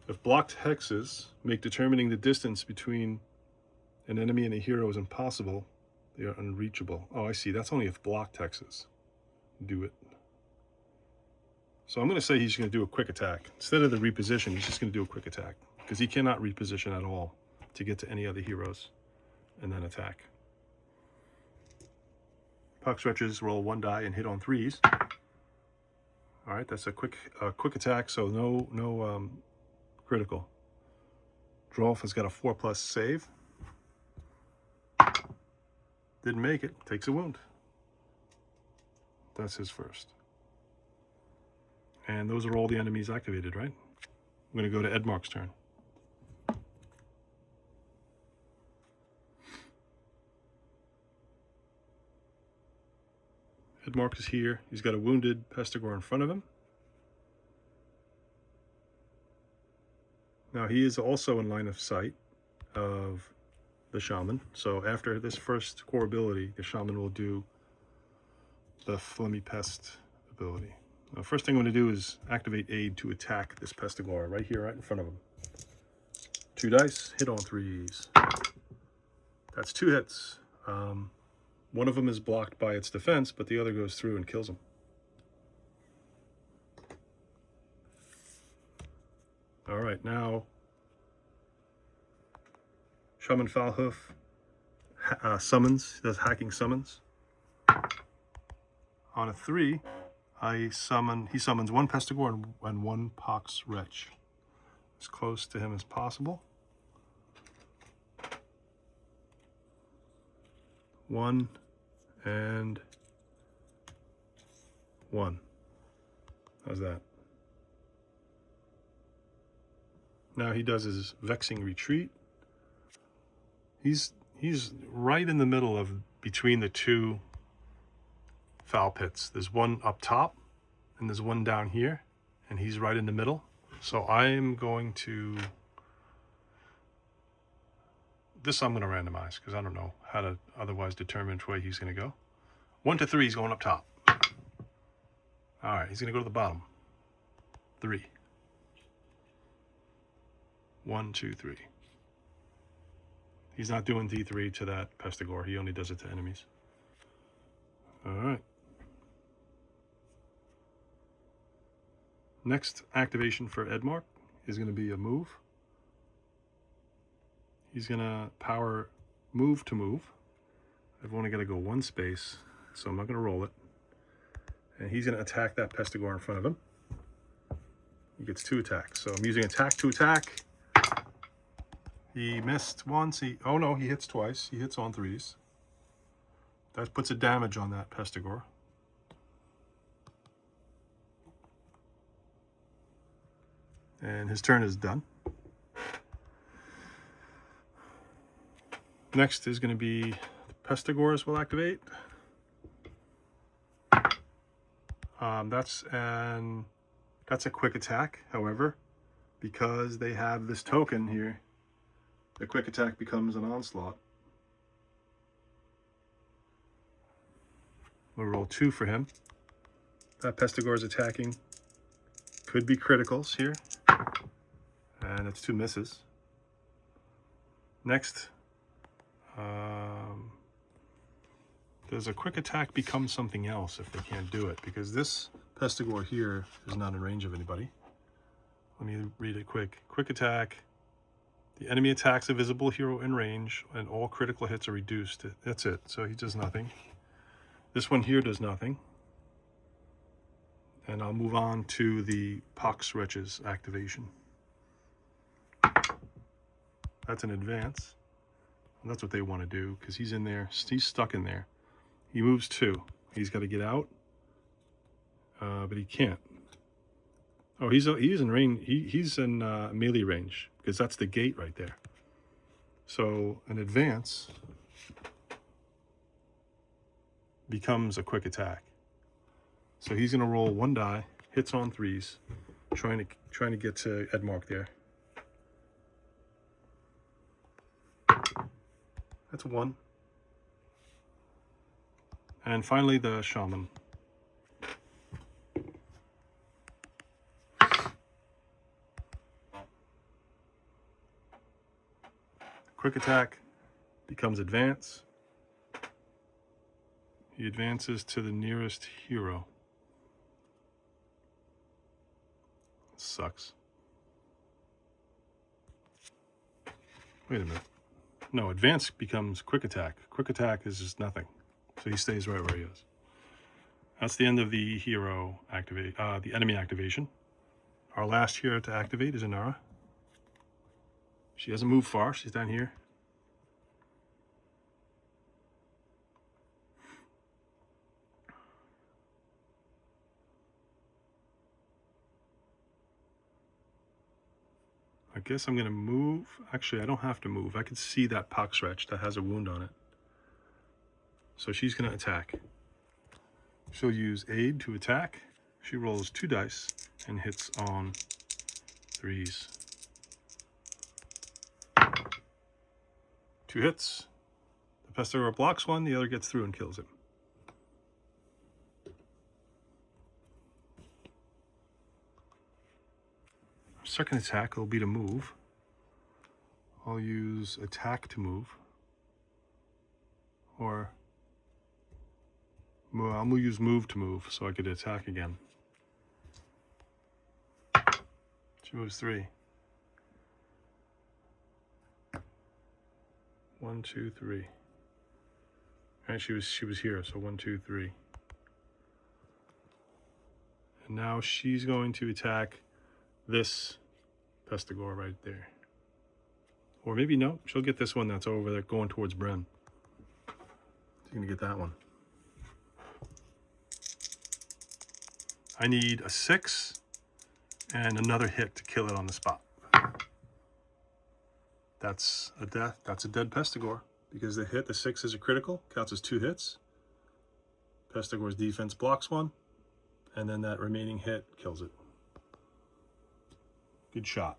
If blocked hexes make determining the distance between an enemy and a hero is impossible, they are unreachable. Oh, I see. That's only if blocked hexes do it. So I'm going to say he's going to do a quick attack. Instead of the reposition, he's just going to do a quick attack, because he cannot reposition at all to get to any other heroes and then attack. Puck stretches, roll 1 die and hit on 3s. All right, that's a quick attack, so no critical. Drolf has got a 4+ save. Didn't make it, takes a wound. That's his first. And those are all the enemies activated, right? I'm going to go to Edmark's turn. Edmark is here. He's got a wounded Pestigor in front of him. Now he is also in line of sight of the shaman. So after this first core ability, the shaman will do the Flemmy Pest ability. Now, first thing I'm going to do is activate Aid to attack this Pestigor right here, right in front of him. 2 dice, hit on 3s. That's 2 hits. One of them is blocked by its defense, but the other goes through and kills him. All right, now Shaman Falhoof summons, does hacking summons. On a 3, he summons 1 Pestigor and 1 Pox Wretch. As close to him as possible. 1 and 1. How's that? Now he does his Vexing Retreat. He's right in the middle of between the 2 foul pits. There's one up top and there's one down here, and he's right in the middle. So I'm going to I'm going to randomize, because I don't know how to otherwise determine which way he's going to go. 1 to 3, he's going up top. All right, he's going to go to the bottom. 3. 1, 2, 3. He's not doing D3 to that Pestigor. He only does it to enemies. All right. Next activation for Edmark is going to be a move. He's going to power move to move. I've only got to go 1 space, so I'm not going to roll it. And he's going to attack that Pestigor in front of him. He gets 2 attacks. So I'm using attack to attack. He missed once. Oh no, he hits twice. He hits on 3s. That puts a damage on that Pestigor. And his turn is done. Next is going to be the Pestigors will activate. That's a quick attack. However, because they have this token here, the quick attack becomes an onslaught. We'll roll 2 for him. That Pestigor is attacking. Could be criticals here. And it's 2 misses. Next, does a quick attack become something else if they can't do it? Because this Pestigor here is not in range of anybody. Let me read it quick. Quick attack. The enemy attacks a visible hero in range, and all critical hits are reduced. That's it. So he does nothing. This one here does nothing. And I'll move on to the Pox Wretches activation. That's an advance. And that's what they want to do, because he's in there. He's stuck in there. He moves 2. He's got to get out, but he can't. Oh, he's in range. He's in melee range, because that's the gate right there. So an advance becomes a quick attack. So he's going to roll 1 die, hits on 3s, trying to get to Edmark there. That's 1. And finally, the shaman. Quick attack becomes advance. He advances to the nearest hero. Sucks. Wait a minute. No, advance becomes quick attack. Quick attack is just nothing. So he stays right where he is. That's the end of the hero activate, the enemy activation. Our last hero to activate is Inara. She hasn't moved far. She's down here. I guess I'm going to move. Actually, I don't have to move. I can see that pox wretch that has a wound on it. So she's going to attack. She'll use aid to attack. She rolls 2 dice and hits on 3s. 2 hits. The Pestigore blocks one, the other gets through and kills it. Our second attack will be to move. I'll use attack to move. Or I'm going to use move to move so I could attack again. She moves 3. 1, 2, 3. And she was here, so 1, 2, 3. And now she's going to attack this Pestigore right there. Or maybe no, she'll get this one that's over there going towards Bren. She's gonna get that one. I need a 6 and another hit to kill it on the spot. That's a death. That's a dead Pestigore because the 6 is a critical, counts as 2 hits. Pestigore's defense blocks 1, and then that remaining hit kills it. Good shot.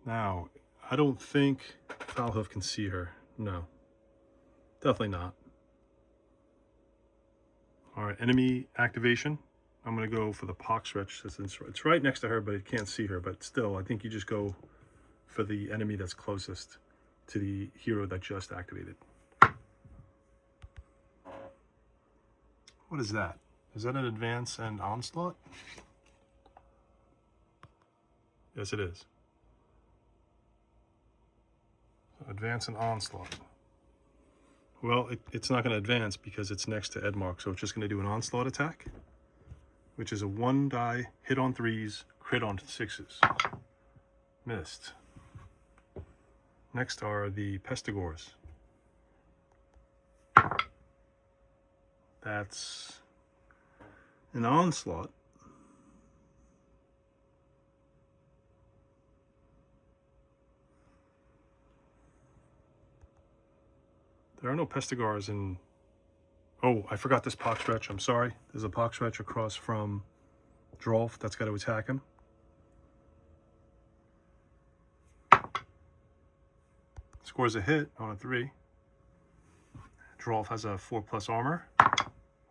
Now, I don't think Foulhoof can see her. No, definitely not. All right, enemy activation. I'm going to go for the pox wretch. It's right next to her, but it can't see her. But still, I think you just go for the enemy that's closest to the hero that just activated. What is that? Is that an advance and onslaught? Yes, it is. Advance and onslaught. Well, it's not going to advance because it's next to Edmark, so it's just going to do an onslaught attack, which is a 1 die, hit on 3s, crit on 6s. Missed. Next are the Pestigores. That's an onslaught. There are no Pestigores in... Oh, I forgot this pox wretch. I'm sorry. There's a pox wretch across from Drolf that's got to attack him. Scores a hit on a 3. Drolf has a 4+ armor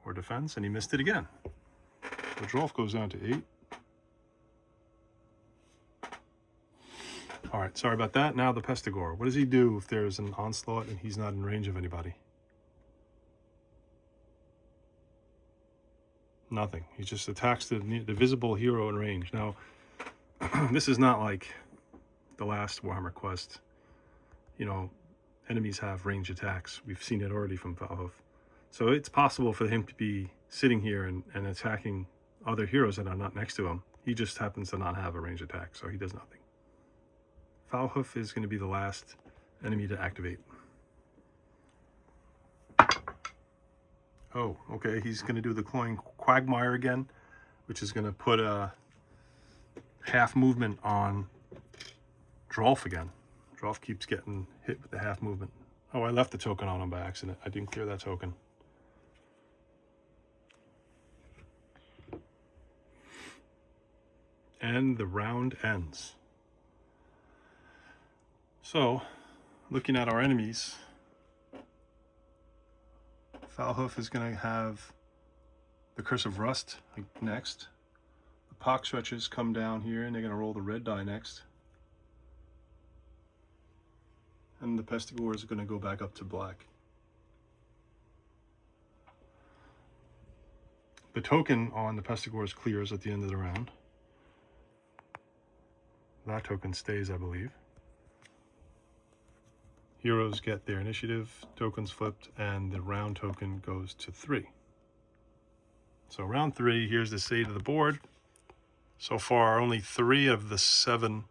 or defense, and he missed it again. So Drolf goes down to 8. All right, sorry about that. Now the Pestigore. What does he do if there's an onslaught and he's not in range of anybody? Nothing. He just attacks the visible hero in range. Now, this is not like the last Warhammer Quest. You know, enemies have range attacks. We've seen it already from Foulhoof. So it's possible for him to be sitting here and attacking other heroes that are not next to him. He just happens to not have a range attack, so he does nothing. Foulhoof is going to be the last enemy to activate. Oh, okay, he's going to do the Cloying Quagmire again, which is going to put a half movement on Drolf again. Drolf keeps getting hit with the half movement. Oh, I left the token on him by accident. I didn't clear that token. And the round ends. So, looking at our enemies, Foulhoof is going to have the Curse of Rust next. The Pox Wretches come down here and they're going to roll the red die next. And the Pestigore is going to go back up to black. The token on the Pestigores clears at the end of the round. That token stays, I believe. Heroes get their initiative tokens flipped, and the round token goes to 3. So round 3, here's the state of the board. So far, only 3 of the 7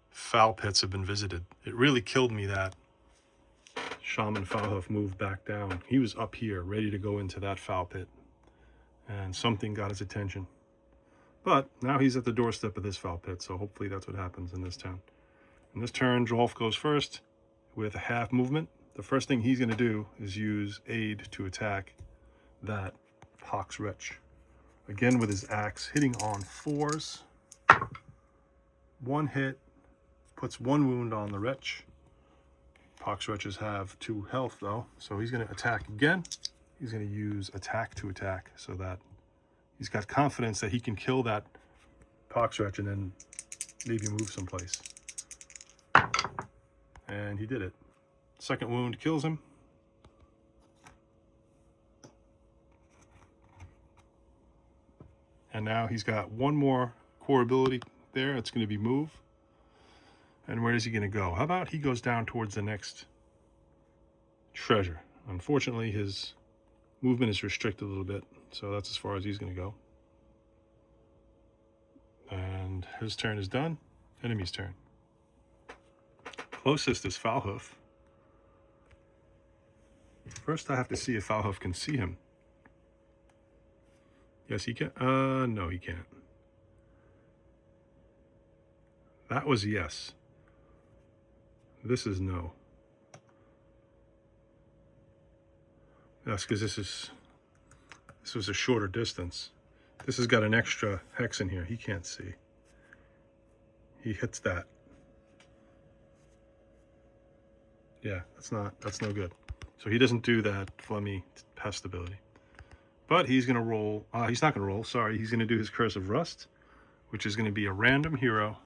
foul pits have been visited. It really killed me that Shaman Foulhoof moved back down. He was up here, ready to go into that foul pit, and something got his attention. But now he's at the doorstep of this foul pit, so hopefully that's what happens in this turn. In this turn, Drolf goes first with a half movement. The first thing he's going to do is use aid to attack that Pox Wretch. Again with his axe, hitting on 4s. 1 hit, puts 1 wound on the Wretch. Pox Wretches have 2 health though, so he's going to attack again. He's going to use attack to attack so that he's got confidence that he can kill that Pox Wretch and then maybe move someplace. And he did it. Second wound kills him. And now he's got 1 more core ability there. It's going to be move. And where is he going to go? How about he goes down towards the next treasure? Unfortunately, his movement is restricted a little bit, so that's as far as he's going to go. And his turn is done. Enemy's turn. Closest is Foulhoof. First, I have to see if Foulhoof can see him. Yes, he can. No, he can't. That was yes. This is no. That's because this was a shorter distance. This has got an extra hex in here. He can't see. He hits that. Yeah, that's no good. So he doesn't do that Flemmy pest ability. But he's going to roll, he's not going to roll, sorry. He's going to do his Curse of Rust, which is going to be a random hero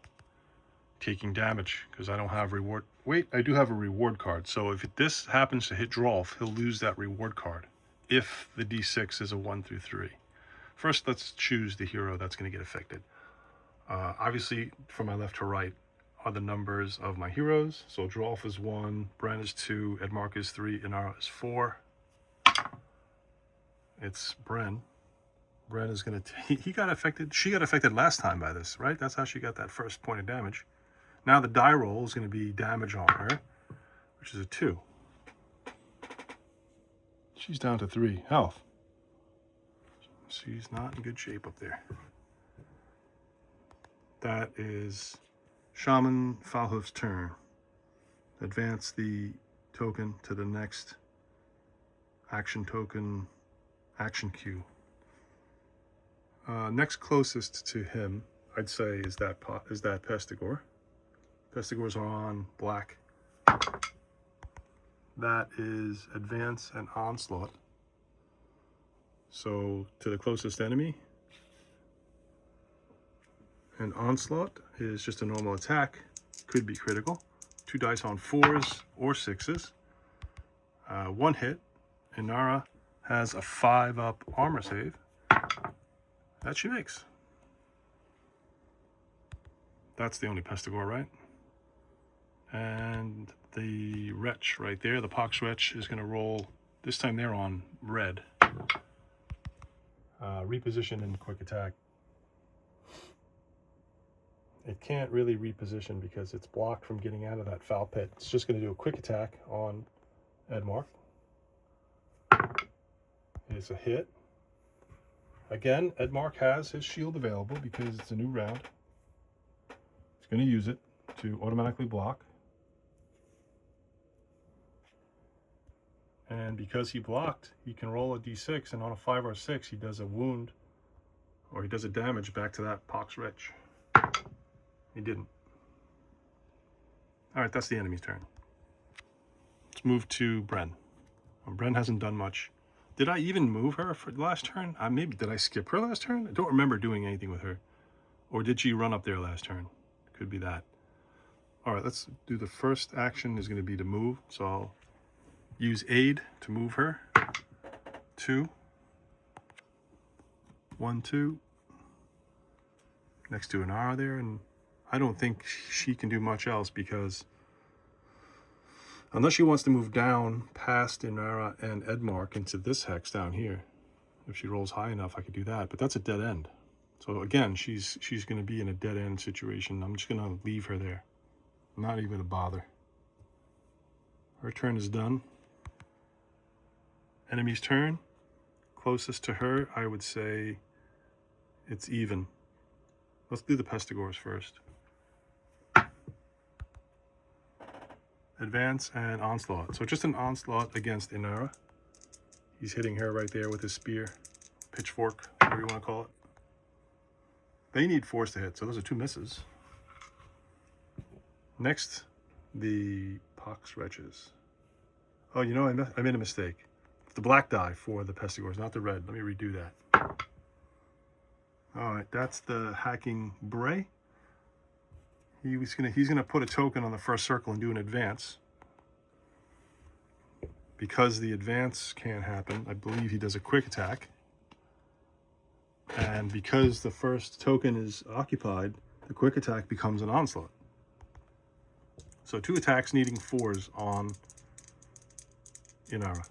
taking damage, because I don't have reward. Wait, I do have a reward card. So if this happens to hit Drolf, he'll lose that reward card if the D6 is a 1 through 3. First, let's choose the hero that's going to get affected. Obviously, from my left to right are the numbers of my heroes. So Drolf is 1, Bren is 2, Edmark is 3, Inara is 4. It's Bren. Bren is going to... He got affected. She got affected last time by this, right? That's how she got that first point of damage. Now the die roll is going to be damage on her, which is a 2. She's down to 3 health. She's not in good shape up there. That is Shaman Foulhoof's turn. Advance the token to the next action token, action queue. Next closest to him, I'd say, is that Pestigore. Pestigores are on black. That is advance and onslaught. So to the closest enemy. And onslaught is just a normal attack. Could be critical. 2 dice on 4s or 6s. 1 hit. Inara has a 5-up armor save. That she makes. That's the only Pestigore, right? And the Wretch right there, the Pox Wretch, is going to roll. This time they're on red. Reposition and quick attack. It can't really reposition because it's blocked from getting out of that foul pit. It's just going to do a quick attack on Edmark. It's a hit. Again, Edmark has his shield available because it's a new round. He's going to use it to automatically block. And because he blocked, he can roll a d6, and on a 5 or 6, he does a wound, or he does a damage back to that Pox Wretch. He didn't. All right, that's the enemy's turn. Let's move to Bren. Well, Bren hasn't done much. Did I even move her for the last turn? Maybe did I skip her last turn? I don't remember doing anything with her. Or did she run up there last turn? Could be that. All right, let's do the first action is going to be to move. So I'll use aid to move her. 2. 1, 2. Next to Inara there, and I don't think she can do much else because unless she wants to move down past Inara and Edmark into this hex down here. If she rolls high enough, I could do that, but that's a dead end. So again, she's going to be in a dead end situation. I'm just going to leave her there. Not even a bother. Her turn is done. Enemy's turn. Closest to her, I would say it's even. Let's do the Pestigors first. Advance and onslaught. So just an onslaught against Inara. He's hitting her right there with his spear, pitchfork, whatever you want to call it. They need force to hit, so those are 2 misses. Next, the Pox Wretches. Oh, you know, I made a mistake. It's the black die for the Pestigors, not the red. Let me redo that. All right, that's the hacking Bray. He's gonna put a token on the first circle and do an advance. Because the advance can't happen, I believe he does a quick attack. And because the first token is occupied, the quick attack becomes an onslaught. So 2 attacks needing 4s on Inara.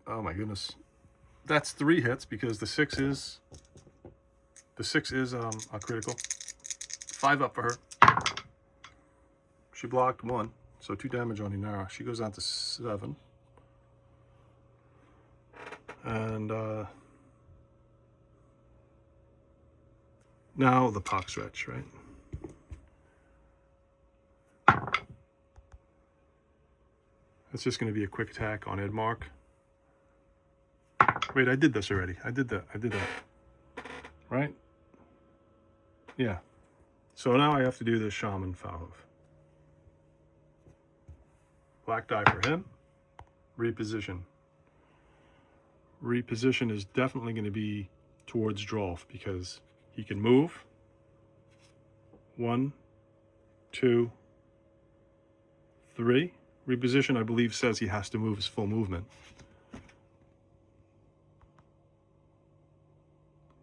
Oh my goodness. That's 3 hits because the 6 is a critical. 5 up for her. She blocked 1, so 2 damage on Inara. She goes down to 7. And now the Pox Wretch, right? It's just going to be a quick attack on Edmark. Wait, I did this already. I did that. Right? Yeah. So now I have to do the Shaman Falhoof. Black die for him. Reposition. Reposition is definitely going to be towards Drolf because he can move. 1, 2, 3. Reposition, I believe, says he has to move his full movement.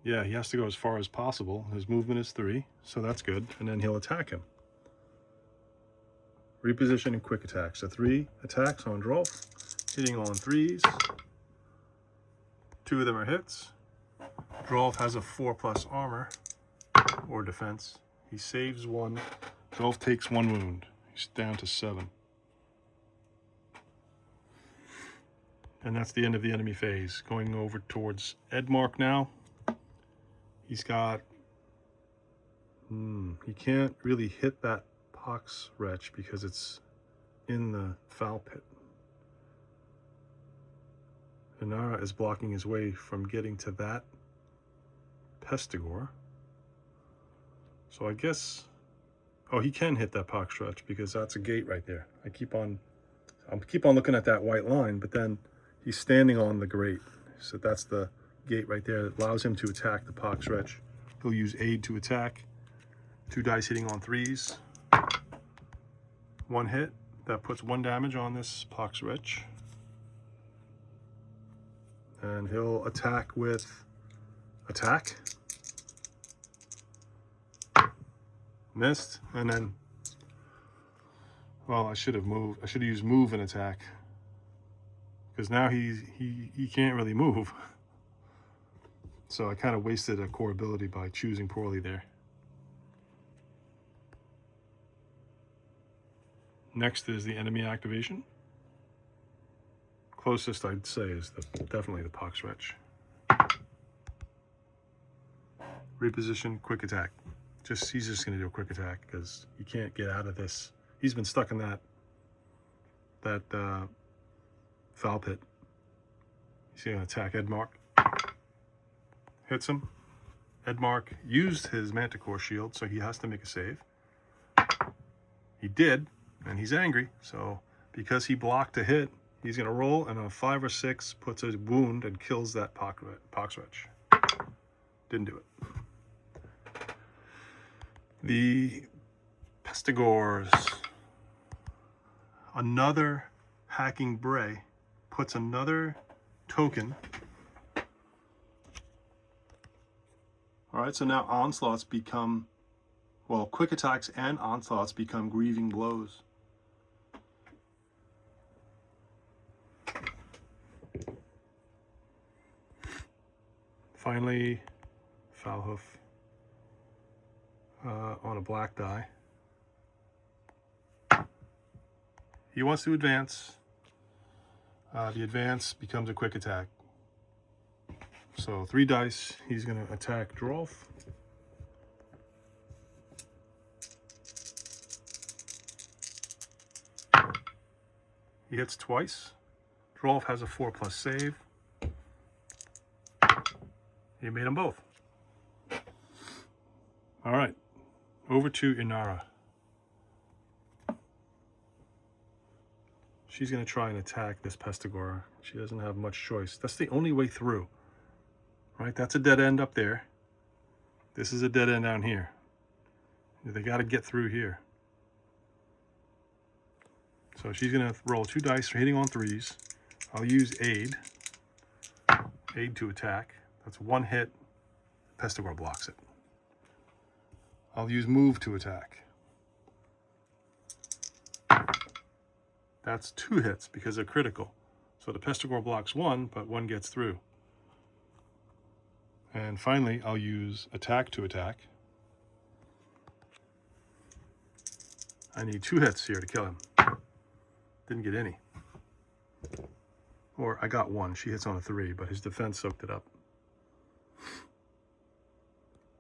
Yeah, he has to go as far as possible. His movement is 3, so that's good. And then he'll attack him. Reposition and quick attack. So 3 attacks on Drolf, hitting on 3s. 2 of them are hits. Drolf has a 4+ armor or defense. He saves 1. Drolf takes 1 wound. He's down to 7. And that's the end of the enemy phase. Going over towards Edmark now. He's got... he can't really hit that Pox Wretch because it's in the foul pit. Inara is blocking his way from getting to that Pestigor. So I guess... oh, he can hit that Pox Wretch because that's a gate right there. I keep on looking at that white line, but then he's standing on the grate. So that's the gate right there that allows him to attack the Pox Wretch. He'll use aid to attack. 2 dice hitting on 3s. 1 hit. That puts 1 damage on this Pox Wretch. And he'll attack with attack. Missed. And then, well, I should have moved. I should have used move and attack. Because now he can't really move. So I kind of wasted a core ability by choosing poorly there. Next is the enemy activation. Closest I'd say is definitely the Pox Wretch. Reposition, quick attack. He's just going to do a quick attack because he can't get out of this. He's been stuck in that foul pit. He's going to attack Edmark. Hits him. Edmark used his Manticore shield, so he has to make a save. He did, and he's angry. So because he blocked a hit, he's going to roll, and a 5 or 6 puts a wound and kills that Poxwretch. Didn't do it. The Pestigores. Another hacking Bray puts another token. Alright, so now onslaughts become, well, quick attacks and onslaughts become grieving blows. Finally, Foulhoof on a black die. He wants to advance. The advance becomes a quick attack. So 3 dice, he's going to attack Drolf. He hits twice. Drolf has a 4+ save. He made them both. All right, over to Inara. She's going to try and attack this Pestigore. She doesn't have much choice. That's the only way through. Right? That's a dead end up there. This is a dead end down here. They got to get through here. So she's going to roll 2 dice for hitting on 3s. I'll use aid. Aid to attack. That's 1 hit. Pestigore blocks it. I'll use move to attack. That's 2 hits because they're critical. So the Pestigore blocks 1, but 1 gets through. And finally, I'll use attack to attack. I need 2 hits here to kill him. Didn't get any. Or I got 1. She hits on a 3, but his defense soaked it up.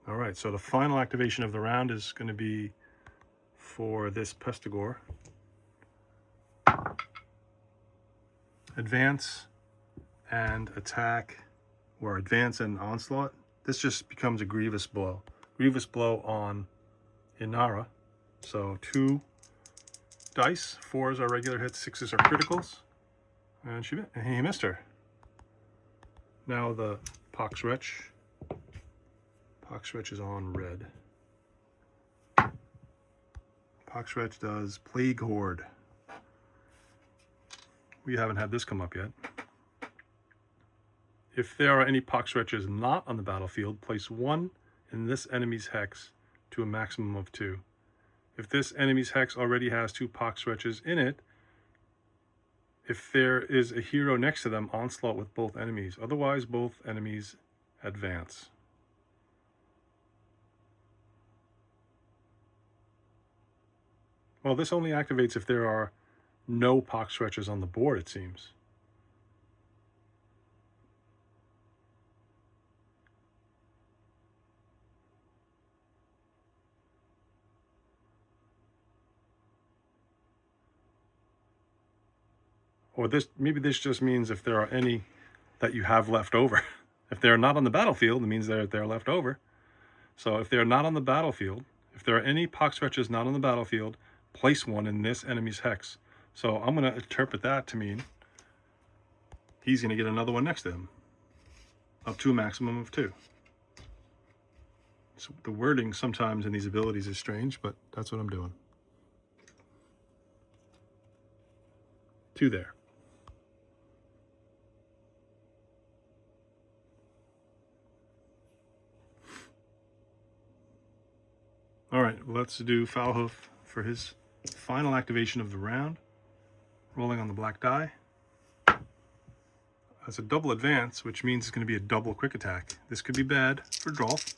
All right, so the final activation of the round is going to be for this Pestigore. Advance and attack, or advance and onslaught. This just becomes a grievous blow. Grievous blow on Inara. So 2 dice. 4s are regular hits, 6s are criticals. And he missed her. Now the Poxwretch. Poxwretch is on red. Poxwretch does Plague Horde. We haven't had this come up yet. If there are any Poxwretches not on the battlefield, place 1 in this enemy's hex to a maximum of 2. If this enemy's hex already has 2 Poxwretches in it, if there is a hero next to them, onslaught with both enemies. Otherwise, both enemies advance. Well, this only activates if there are no Poxwretches on the board, it seems. Or maybe this just means if there are any that you have left over. If they're not on the battlefield, it means they're left over. So if they're not on the battlefield, if there are any Poxwretches not on the battlefield, place 1 in this enemy's hex. So I'm going to interpret that to mean he's going to get another one next to him, up to a maximum of 2. So the wording sometimes in these abilities is strange, but that's what I'm doing. 2 there. All right, let's do Foulhoof for his final activation of the round. Rolling on the black die. That's a double advance, which means it's going to be a double quick attack. This could be bad for Drolf.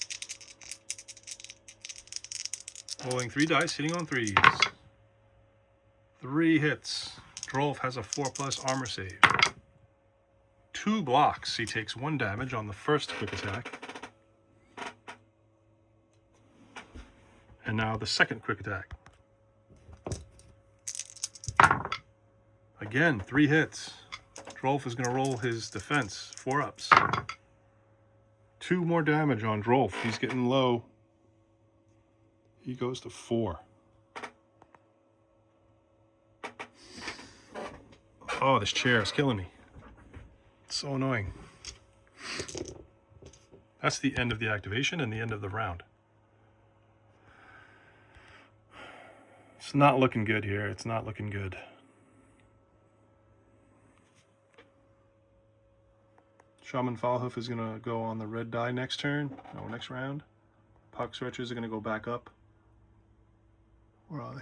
Rolling 3 dice, hitting on 3s. 3 hits. Drolf has a 4+ armor save. 2 blocks. He takes 1 damage on the first quick attack. And now the second quick attack. Again, 3 hits. Drolf is going to roll his defense, 4 ups. 2 more damage on Drolf. He's getting low. He goes to 4. Oh, this chair is killing me. It's so annoying. That's the end of the activation and the end of the round. It's not looking good here. It's not looking good. Shaman Falhoof is going to go on the red die next turn. No, next round. Pox Stretchers are going to go back up. Where are they?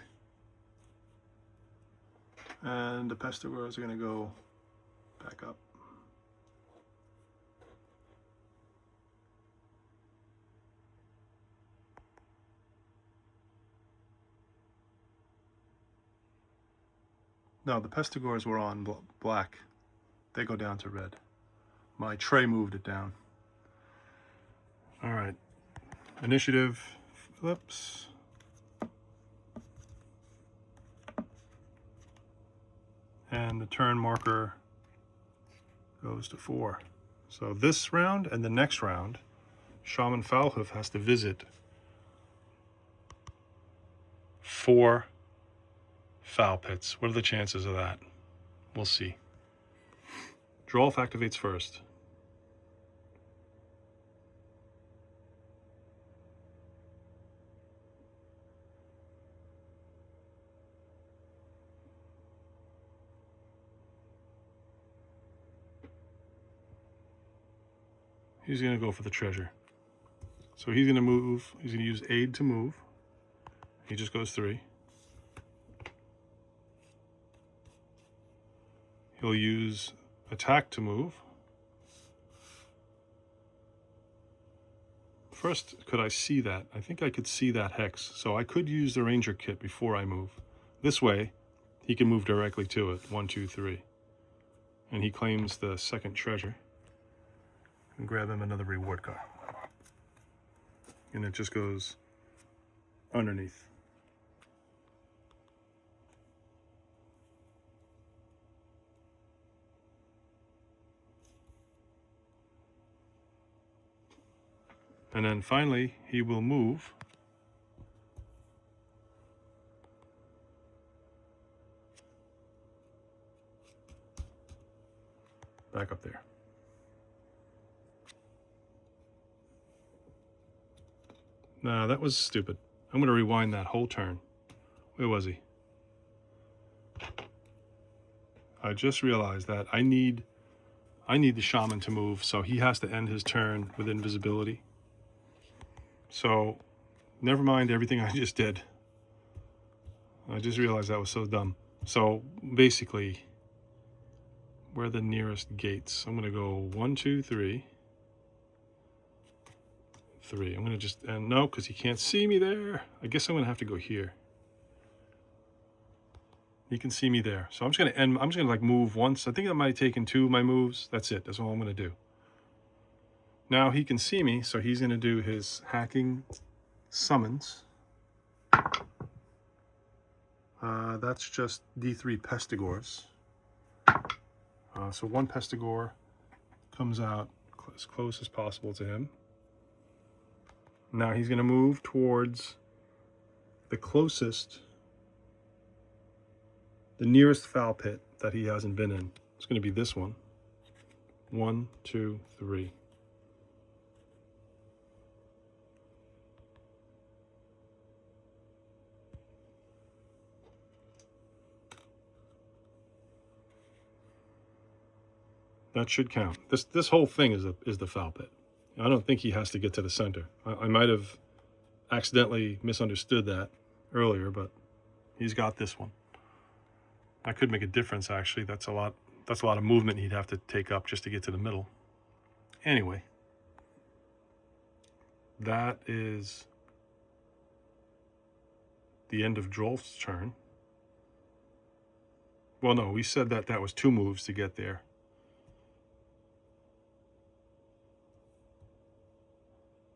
And the Pestigores are going to go back up. No, the Pestigores were on black. They go down to red. My tray moved it down. All right. Initiative flips. And the turn marker goes to 4. So this round and the next round, Shaman Falhoof has to visit 4 foul pits. What are the chances of that? We'll see. Drolf activates first. He's going to go for the treasure. So he's going to move. He's going to use aid to move. He just goes 3. He'll use attack to move. First, could I see that? I think I could see that hex. So I could use the ranger kit before I move. This way, he can move directly to it. 1, 2, 3. And he claims the second treasure. And grab him another reward card. And it just goes underneath. And then finally, he will move back up there. Nah, that was stupid. I'm going to rewind that whole turn. Where was he? I just realized that I need the shaman to move, so he has to end his turn with invisibility. So, never mind everything I just did. I just realized that was so dumb. So, basically, where are the nearest gates? I'm going to go 1, 2, 3. 3. I'm going to just, and no, because he can't see me there. I guess I'm going to have to go here. He can see me there. So I'm just going to end, I'm just going to like move once. I think I might have taken 2 of my moves. That's it. That's all I'm going to do. Now he can see me, so he's going to do his hacking summons. That's just D3 Pestigores. So 1 Pestigore comes out as close as possible to him. Now he's going to move towards the closest, the nearest foul pit that he hasn't been in. It's going to be this one. 1, 2, 3. That should count. This whole thing is the foul pit. I don't think he has to get to the center. I might have accidentally misunderstood that earlier, but he's got this one. That could make a difference, actually. That's a lot of movement he'd have to take up just to get to the middle. Anyway, that is the end of Drolf's turn. Well, no, we said that was 2 moves to get there.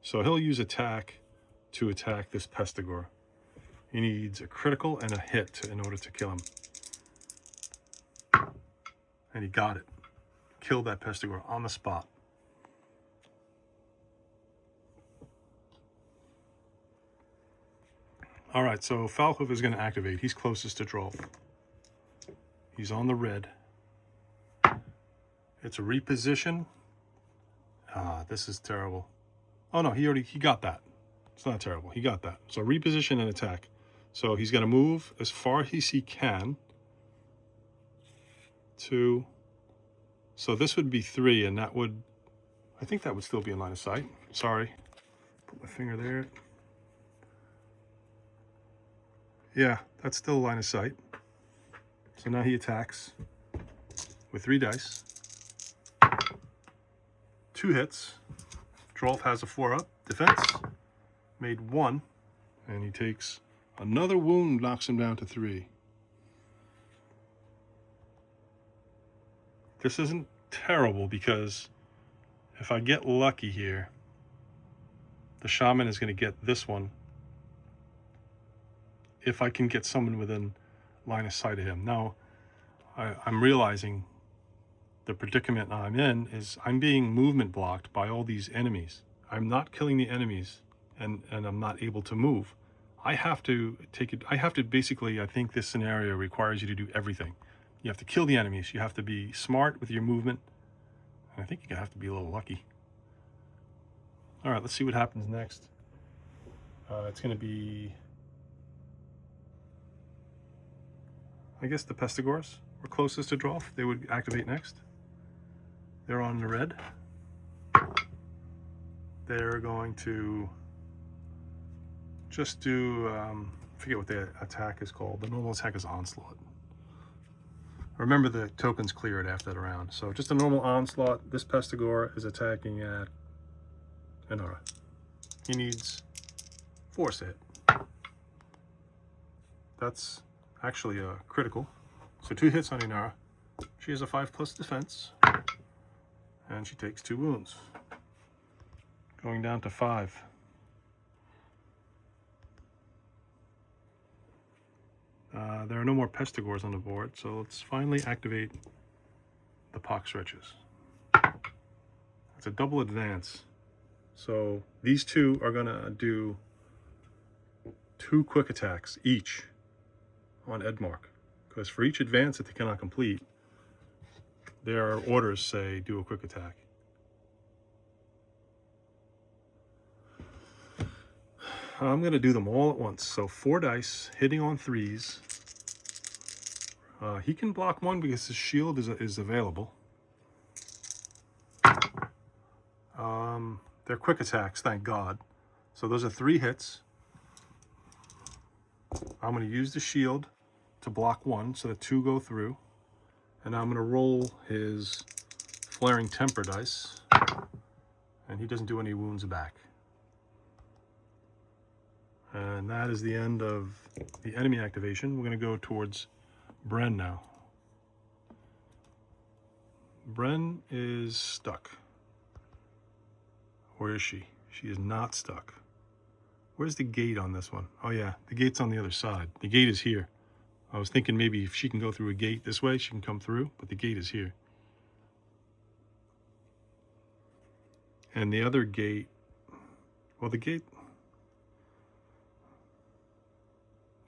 So he'll use attack to attack this Pestigore. He needs a critical and a hit in order to kill him. And he got it. Killed that Pestigore on the spot. All right, so Falhoof is going to activate. He's closest to Drolf. He's on the red. It's a reposition. This is terrible. Oh no, he got that. It's not terrible. He got that. So reposition and attack. So he's going to move as far as he can. 2. So this would be 3, and that would, I think that would still be in line of sight. Sorry. Put my finger there. Yeah, that's still line of sight. So now he attacks with 3 dice. 2 hits. Drolf has a 4-up defense. Made 1, and he takes another wound, knocks him down to 3. This isn't terrible because if I get lucky here, the shaman is going to get this one if I can get someone within line of sight of him. Now, I'm realizing the predicament I'm in is I'm being movement blocked by all these enemies. I'm not killing the enemies, and I'm not able to move. I have to take it. I have to basically, I think this scenario requires you to do everything. You have to kill the enemies. You have to be smart with your movement. And I think you're going to have to be a little lucky. All right, let's see what happens next. It's going to be, I guess, the Pestigors were closest to Drolf. They would activate next. They're on the red. They're going to just do, I forget what the attack is called. The normal attack is Onslaught. Remember, the tokens cleared after that round. So just a normal Onslaught. This Pestigor is attacking at Inara. He needs 4 to hit. That's actually a critical. So 2 hits on Inara. She has a 5+ defense. And she takes 2 wounds. Going down to 5. There are no more Pestigors on the board, so let's finally activate the pox wretches. It's a double advance. So these 2 are gonna do 2 quick attacks each on Edmark. Because for each advance that they cannot complete, their orders say do a quick attack. I'm going to do them all at once. So 4 dice, hitting on 3s. He can block 1 because his shield is available. They're quick attacks, thank God. So those are 3 hits. I'm going to use the shield to block 1 so that 2 go through. And I'm going to roll his flaring temper dice. And he doesn't do any wounds back. And that is the end of the enemy activation. We're going to go towards Bren now. Bren is stuck. Where is she? She is not stuck. Where's the gate on this one? Oh yeah, the gate's on the other side. The gate is here. I was thinking maybe if she can go through a gate this way, she can come through, but the gate is here. And the other gate, well, the gate,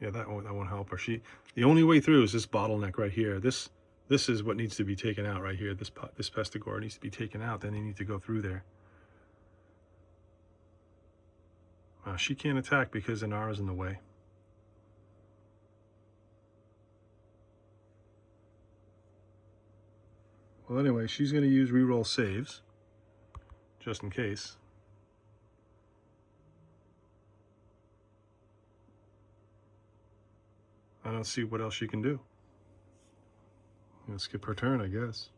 yeah, that won't help her. The only way through is this bottleneck right here. This is what needs to be taken out right here. This Pestigor needs to be taken out. Then they need to go through there. She can't attack because Inara's in the way. Well, anyway, she's going to use reroll saves, just in case. I don't see what else she can do. I'm gonna skip her turn, I guess.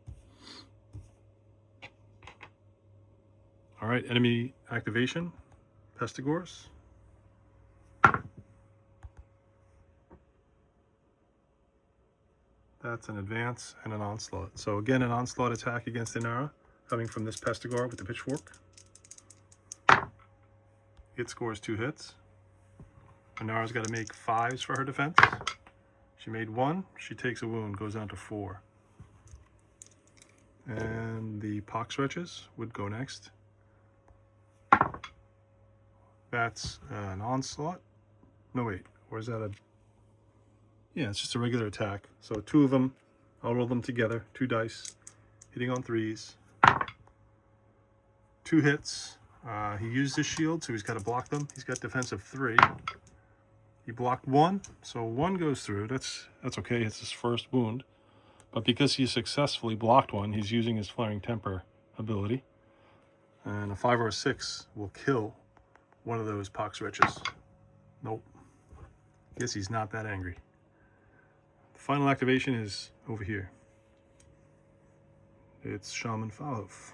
All right, enemy activation, Pestigors. That's an advance and an onslaught. So again, an onslaught attack against Inara, coming from this Pestigor with the pitchfork. It scores 2 hits. Inara's got to make 5s for her defense. She made 1, she takes a wound, goes down to 4. And the pox wretches would go next. That's an onslaught. No, wait, Or is that a... Yeah, it's just a regular attack. So 2 of them, I'll roll them together. 2 dice, hitting on 3s. 2 hits. He used his shield, so he's got to block them. He's got defensive 3. He blocked 1, so 1 goes through. That's okay. It's his first wound. But because he successfully blocked 1, he's using his Flaring Temper ability. And a 5 or a 6 will kill one of those pox wretches. Nope. Guess he's not that angry. The final activation is over here. It's Shaman Falhoof.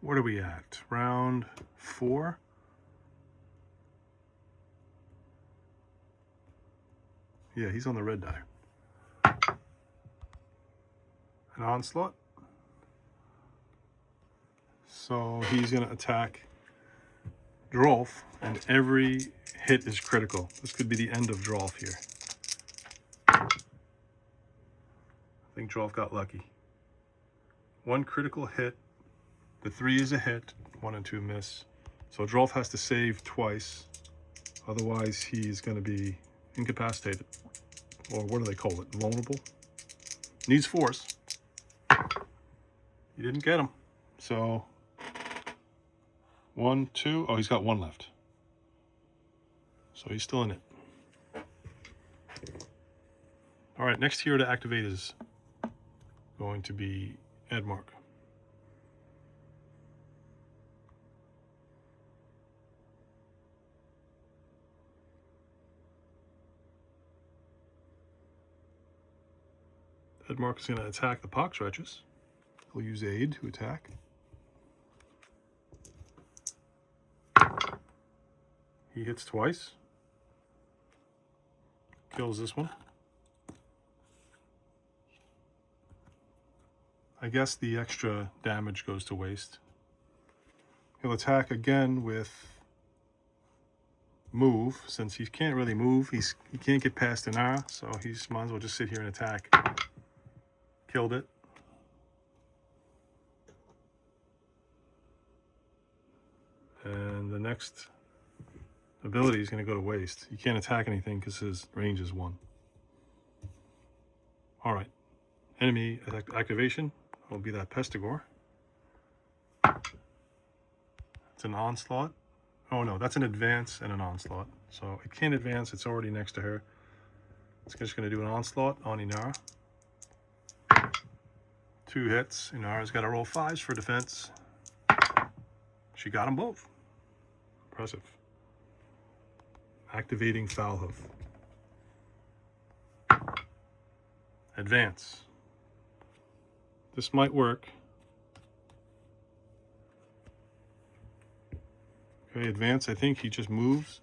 What are we at? Round 4? Yeah, he's on the red die. An onslaught. So he's going to attack Drolf, and every hit is critical. This could be the end of Drolf here. I think Drolf got lucky. 1 critical hit. The 3 is a hit. 1 and 2 miss. So Drolf has to save twice. Otherwise, he's going to be incapacitated. Or what do they call it? Vulnerable? Needs force. You didn't get him. So 1, 2. Oh, he's got 1 left. So he's still in it. All right, next hero to activate is going to be Edmark. Edmark is going to attack the pox wretches. He'll use aid to attack. He hits twice. Kills this one. I guess the extra damage goes to waste. He'll attack again with move. Since he can't really move, he can't get past Inara, so he might as well just sit here and attack. Killed it. And the next ability is going to go to waste. You can't attack anything because his range is 1. All right. Enemy activation will be that Pestigore. It's an onslaught. Oh no, that's an advance and an onslaught. So it can't advance, it's already next to her. It's just going to do an onslaught on Inara. 2 hits. Inara's got to roll 5s for defense. She got them both. Impressive. Activating Falhoof. Advance. This might work. Okay, advance. I think he just moves.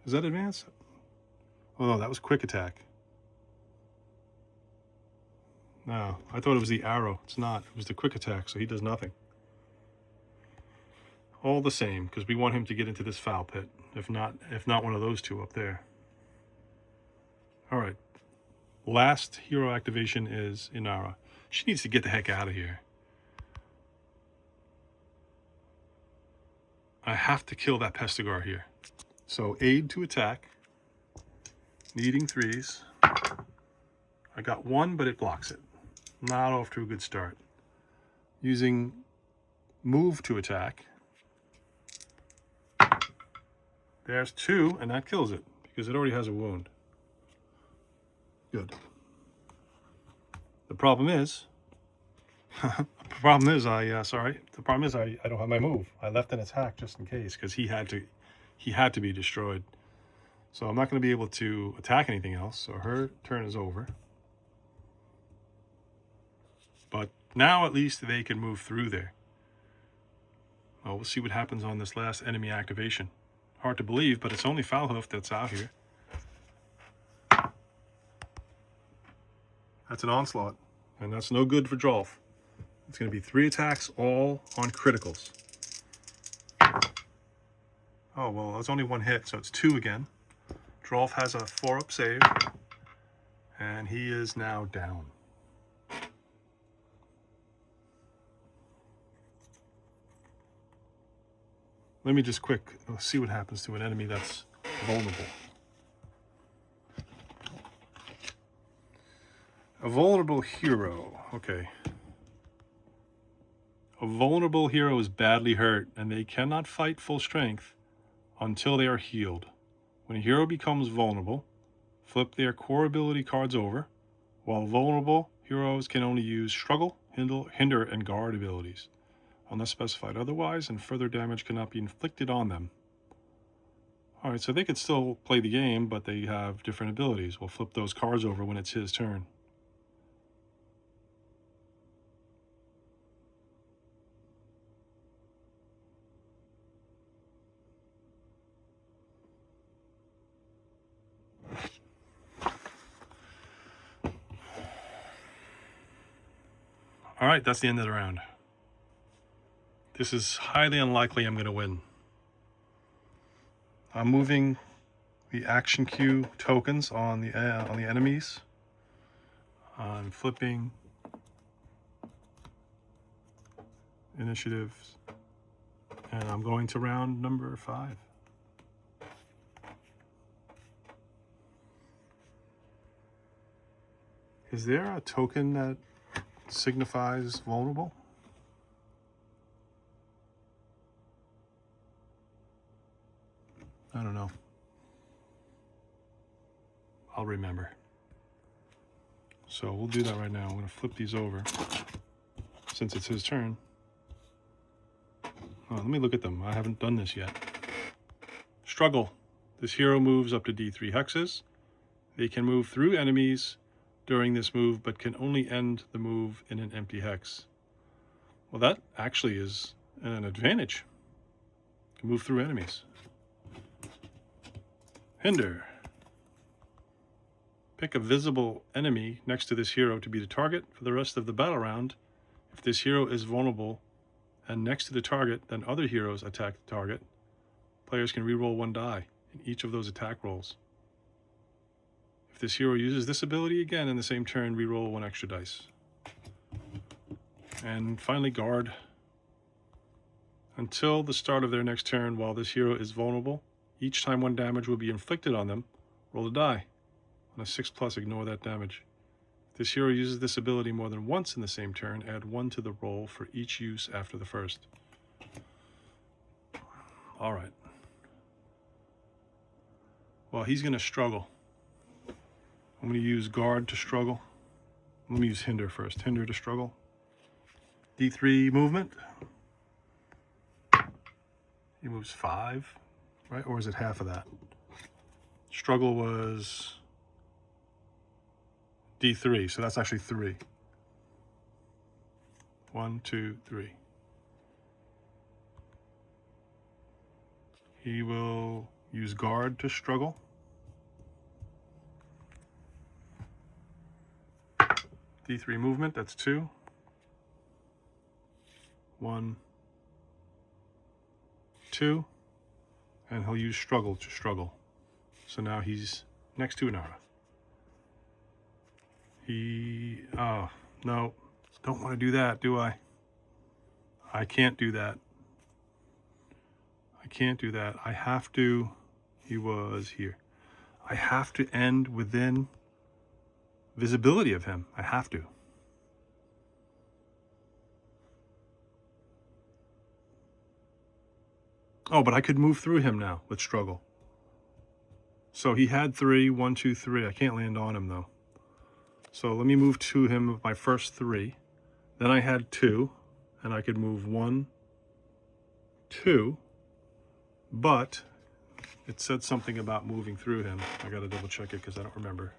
Is that advance? Oh no, that was quick attack. No, I thought it was the arrow. It's not. It was the quick attack, so he does nothing. All the same, because we want him to get into this foul pit. If not one of those 2 up there. All right. Last hero activation is Inara. She needs to get the heck out of here. I have to kill that Pestigore here. So aid to attack. Needing 3s. I got 1, but it blocks it. Not off to a good start. Using move to attack. There's 2, and that kills it because it already has a wound. Good. The problem is, I don't have my move. I left an attack just in case because he had to be destroyed. So I'm not going to be able to attack anything else. So her turn is over. But now at least they can move through there. Well, we'll see what happens on this last enemy activation. Hard to believe, but it's only Falhoof that's out here. That's an onslaught, and that's no good for Drolf. It's going to be 3 attacks, all on criticals. Oh, well, that's only 1 hit, so it's 2 again. Drolf has a 4-up save, and he is now down. Let me just let's see what happens to an enemy that's vulnerable. A vulnerable hero. Okay. A vulnerable hero is badly hurt, and they cannot fight full strength until they are healed. When a hero becomes vulnerable, flip their core ability cards over. While vulnerable, heroes can only use struggle, hinder, and guard abilities, unless specified otherwise, and further damage cannot be inflicted on them. Alright, so they could still play the game, but they have different abilities. We'll flip those cards over when it's his turn. Alright, that's the end of the round. This is highly unlikely I'm going to win. I'm moving the action queue tokens on the enemies. I'm flipping initiatives, and I'm going to round number 5. Is there a token that signifies vulnerable? I don't know. I'll remember. So we'll do that right now. I'm going to flip these over since it's his turn. Oh, let me look at them. I haven't done this yet. Struggle. This hero moves up to D3 hexes. They can move through enemies during this move, but can only end the move in an empty hex. Well, that actually is an advantage. You can move through enemies. Hinder. Pick a visible enemy next to this hero to be the target for the rest of the battle round. If this hero is vulnerable and next to the target, then other heroes attack the target. Players can reroll 1 die in each of those attack rolls. If this hero uses this ability again in the same turn, reroll 1 extra dice. And finally, guard. Until the start of their next turn, while this hero is vulnerable, each time 1 damage will be inflicted on them, roll a die. On a 6+, ignore that damage. If this hero uses this ability more than once in the same turn, add 1 to the roll for each use after the first. All right. Well, he's going to struggle. I'm going to use guard to struggle. Let me use hinder first. Hinder to struggle. D3 movement. He moves 5, right? Or is it half of that? Struggle was D3, so that's actually 3. 1, 2, 3. He will use guard to struggle. D3 movement, that's 2. 1, 2. And he'll use struggle to struggle. So now he's next to Inara. Oh, no, don't want to do that, do I? I can't do that. I can't do that. I have to, he was here. I have to end within visibility of him. I have to. Oh, but I could move through him now with struggle. So he had 3, 1, 2, 3. I can't land on him though. So let me move to him with my first 3. Then I had 2, and I could move 1, 2, but it said something about moving through him. I gotta double check it because I don't remember.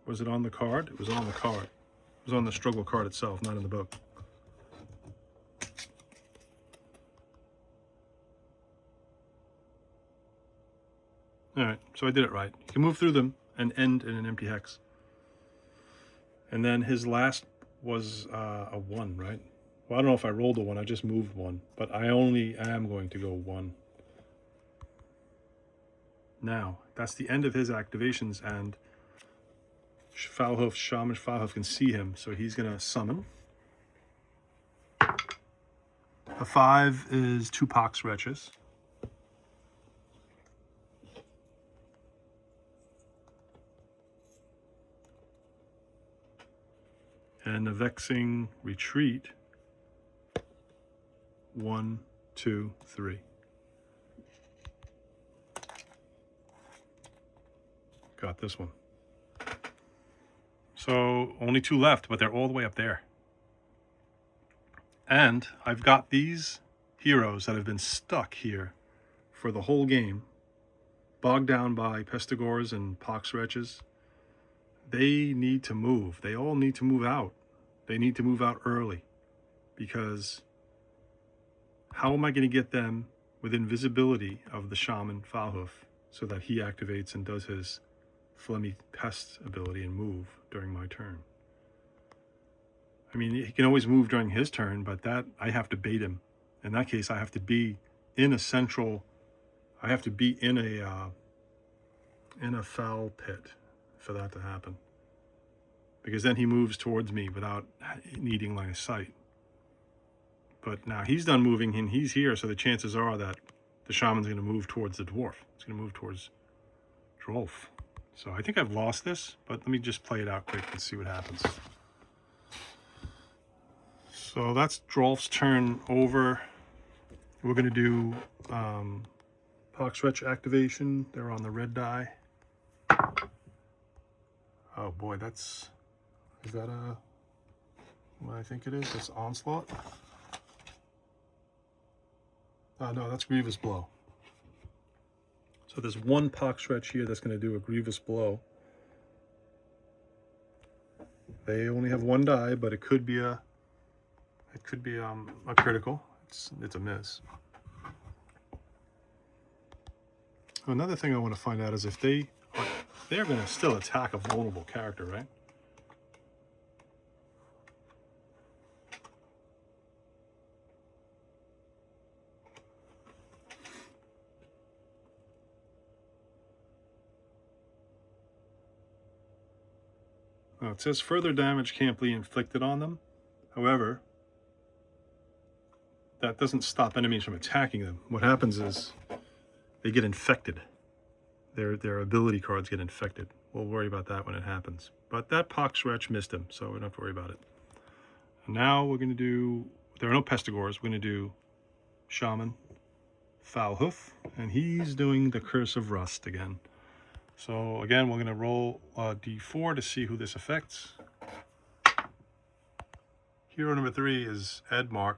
Was it on the card? It was on the card. It was on the struggle card itself, not in the book. All right, so I did it right. You can move through them and end in an empty hex. And then his last was a 1, right? Well, I don't know if I rolled a 1, I just moved 1, but I only am going to go 1. Now, that's the end of his activations, and Foulhoof, Shaman Foulhoof can see him, so he's going to summon. A 5 is 2 Pox Wretches. And a Vexing Retreat. 1, 2, 3. Got this one. So only 2 left, but they're all the way up there. And I've got these heroes that have been stuck here for the whole game, bogged down by Pestigores and Pox Wretches. They need to move. They all need to move out. They need to move out early, because how am I going to get them within visibility of the Shaman Foulhoof so that he activates and does his Phlegmy Pest ability and move during my turn? I mean, he can always move during his turn, but that I have to bait him. In that case, I have to be in a central, I have to be in a foul pit for that to happen. Because then he moves towards me without needing line of sight. But now he's done moving and he's here, so the chances are that the shaman's going to move towards the dwarf. It's going to move towards Drolf. So I think I've lost this, but let me just play it out quick and see what happens. So that's Drolf's turn over. We're going to do Poxwretch activation. They're on the red die. Oh boy, is that what I think it is? That's Onslaught? No, that's Grievous Blow. So there's one Poxwretch here that's going to do a Grievous Blow. They only have 1 die, but it could be a critical. It's a miss. Another thing I want to find out is if they're going to still attack a vulnerable character, right? Now it says further damage can't be inflicted on them. However, that doesn't stop enemies from attacking them. What happens is they get infected. Their ability cards get infected. We'll worry about that when it happens. But that Poxwretch missed him, so we don't have to worry about it. And now we're going to do, there are no Pestigores, we're going to do Shaman Foulhoof, and he's doing the Curse of Rust again. So again, we're going to roll a d4 to see who this affects. Hero number 3 is Edmark.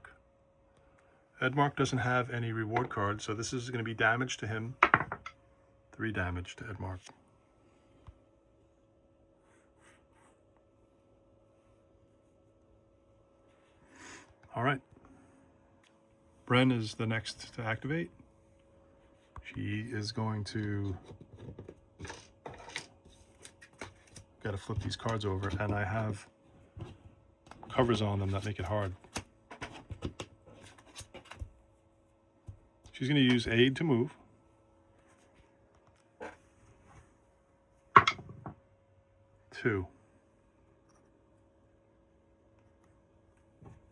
Edmark doesn't have any reward cards, so this is going to be damage to him. 3 damage to Edmark. All right. Bren is the next to activate. She is going to... Got to flip these cards over, and I have covers on them that make it hard. She's going to use aid to move. Two.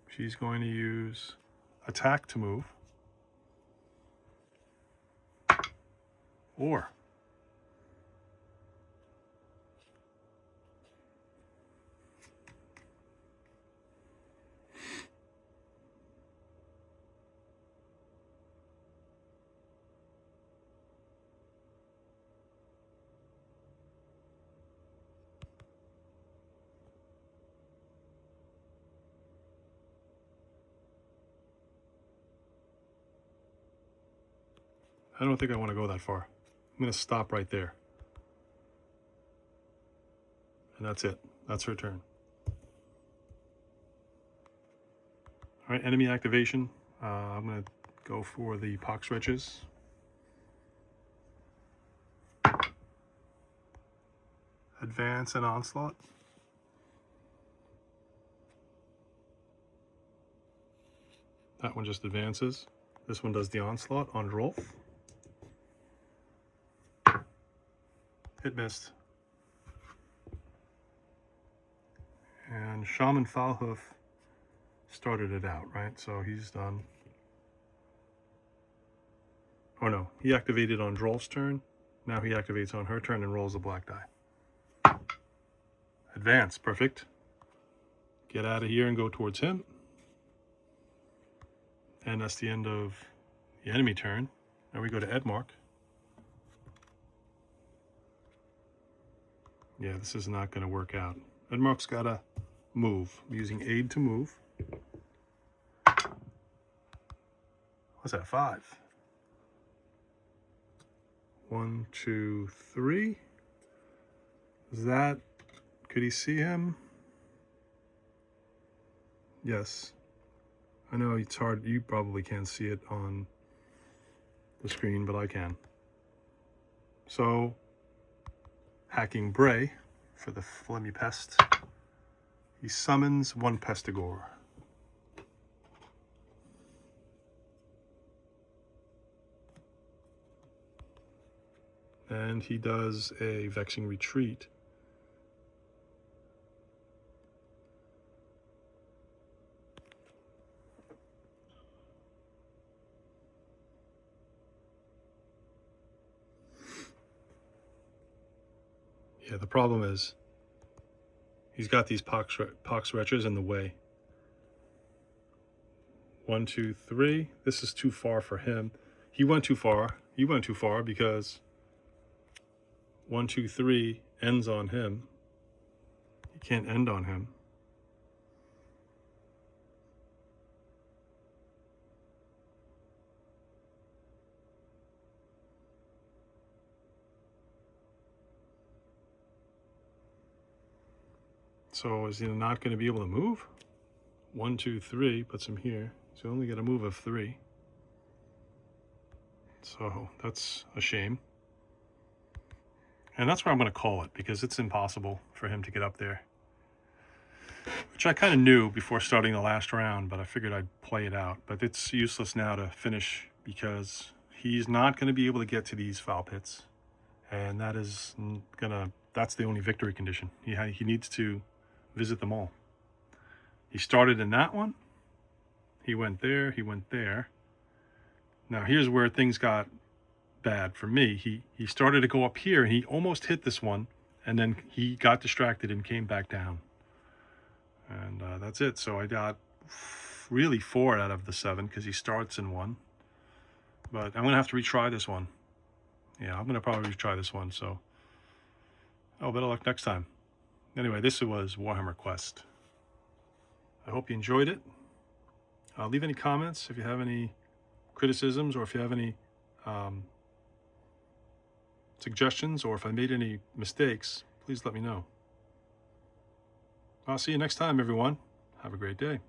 She's going to use attack to move. Or I don't think I want to go that far. I'm going to stop right there. And that's it. That's her turn. All right, enemy activation. I'm going to go for the Poxwretches. Advance and Onslaught. That one just advances. This one does the Onslaught on Drolf. It missed. Shaman Foulhoof started it out, right? So he's done. Oh no, he activated on Droll's turn. Now he activates on her turn and rolls a black die. Advance, perfect. Get out of here and go towards him. And that's the end of the enemy turn. Now we go to Edmark. Yeah, this is not going to work out. Edmark's got to move. I'm using aid to move. What's that, 5? 1, 2, 3. Is that, could he see him? Yes. I know it's hard, you probably can't see it on the screen, but I can. So, hacking Bray for the Flemmy Pest. He summons 1 Pestigore. And he does a Vexing Retreat. Yeah, the problem is he's got these Pox Retches in the way. 1, 2, 3. This is too far for him. He went too far. He went too far because 1, 2, 3 ends on him. He can't end on him. So is he not going to be able to move? 1, 2, 3 puts him here. So only get a move of 3. So that's a shame. And that's where I'm going to call it, because it's impossible for him to get up there. Which I kind of knew before starting the last round, but I figured I'd play it out. But it's useless now to finish because he's not going to be able to get to these foul pits. And that is that's the only victory condition. He needs to visit them all. He started in that one. He went there. He went there. Now here's where things got bad for me. He started to go up here and he almost hit this one, and then he got distracted and came back down. And that's it. So I got really 4 out of the 7 because he starts in 1. But I'm going to have to retry this one. Yeah, I'm going to probably retry this one. So, better luck next time. Anyway, this was Warhammer Quest. I hope you enjoyed it. Leave any comments if you have any criticisms, or if you have any suggestions, or if I made any mistakes, please let me know. I'll see you next time, everyone. Have a great day.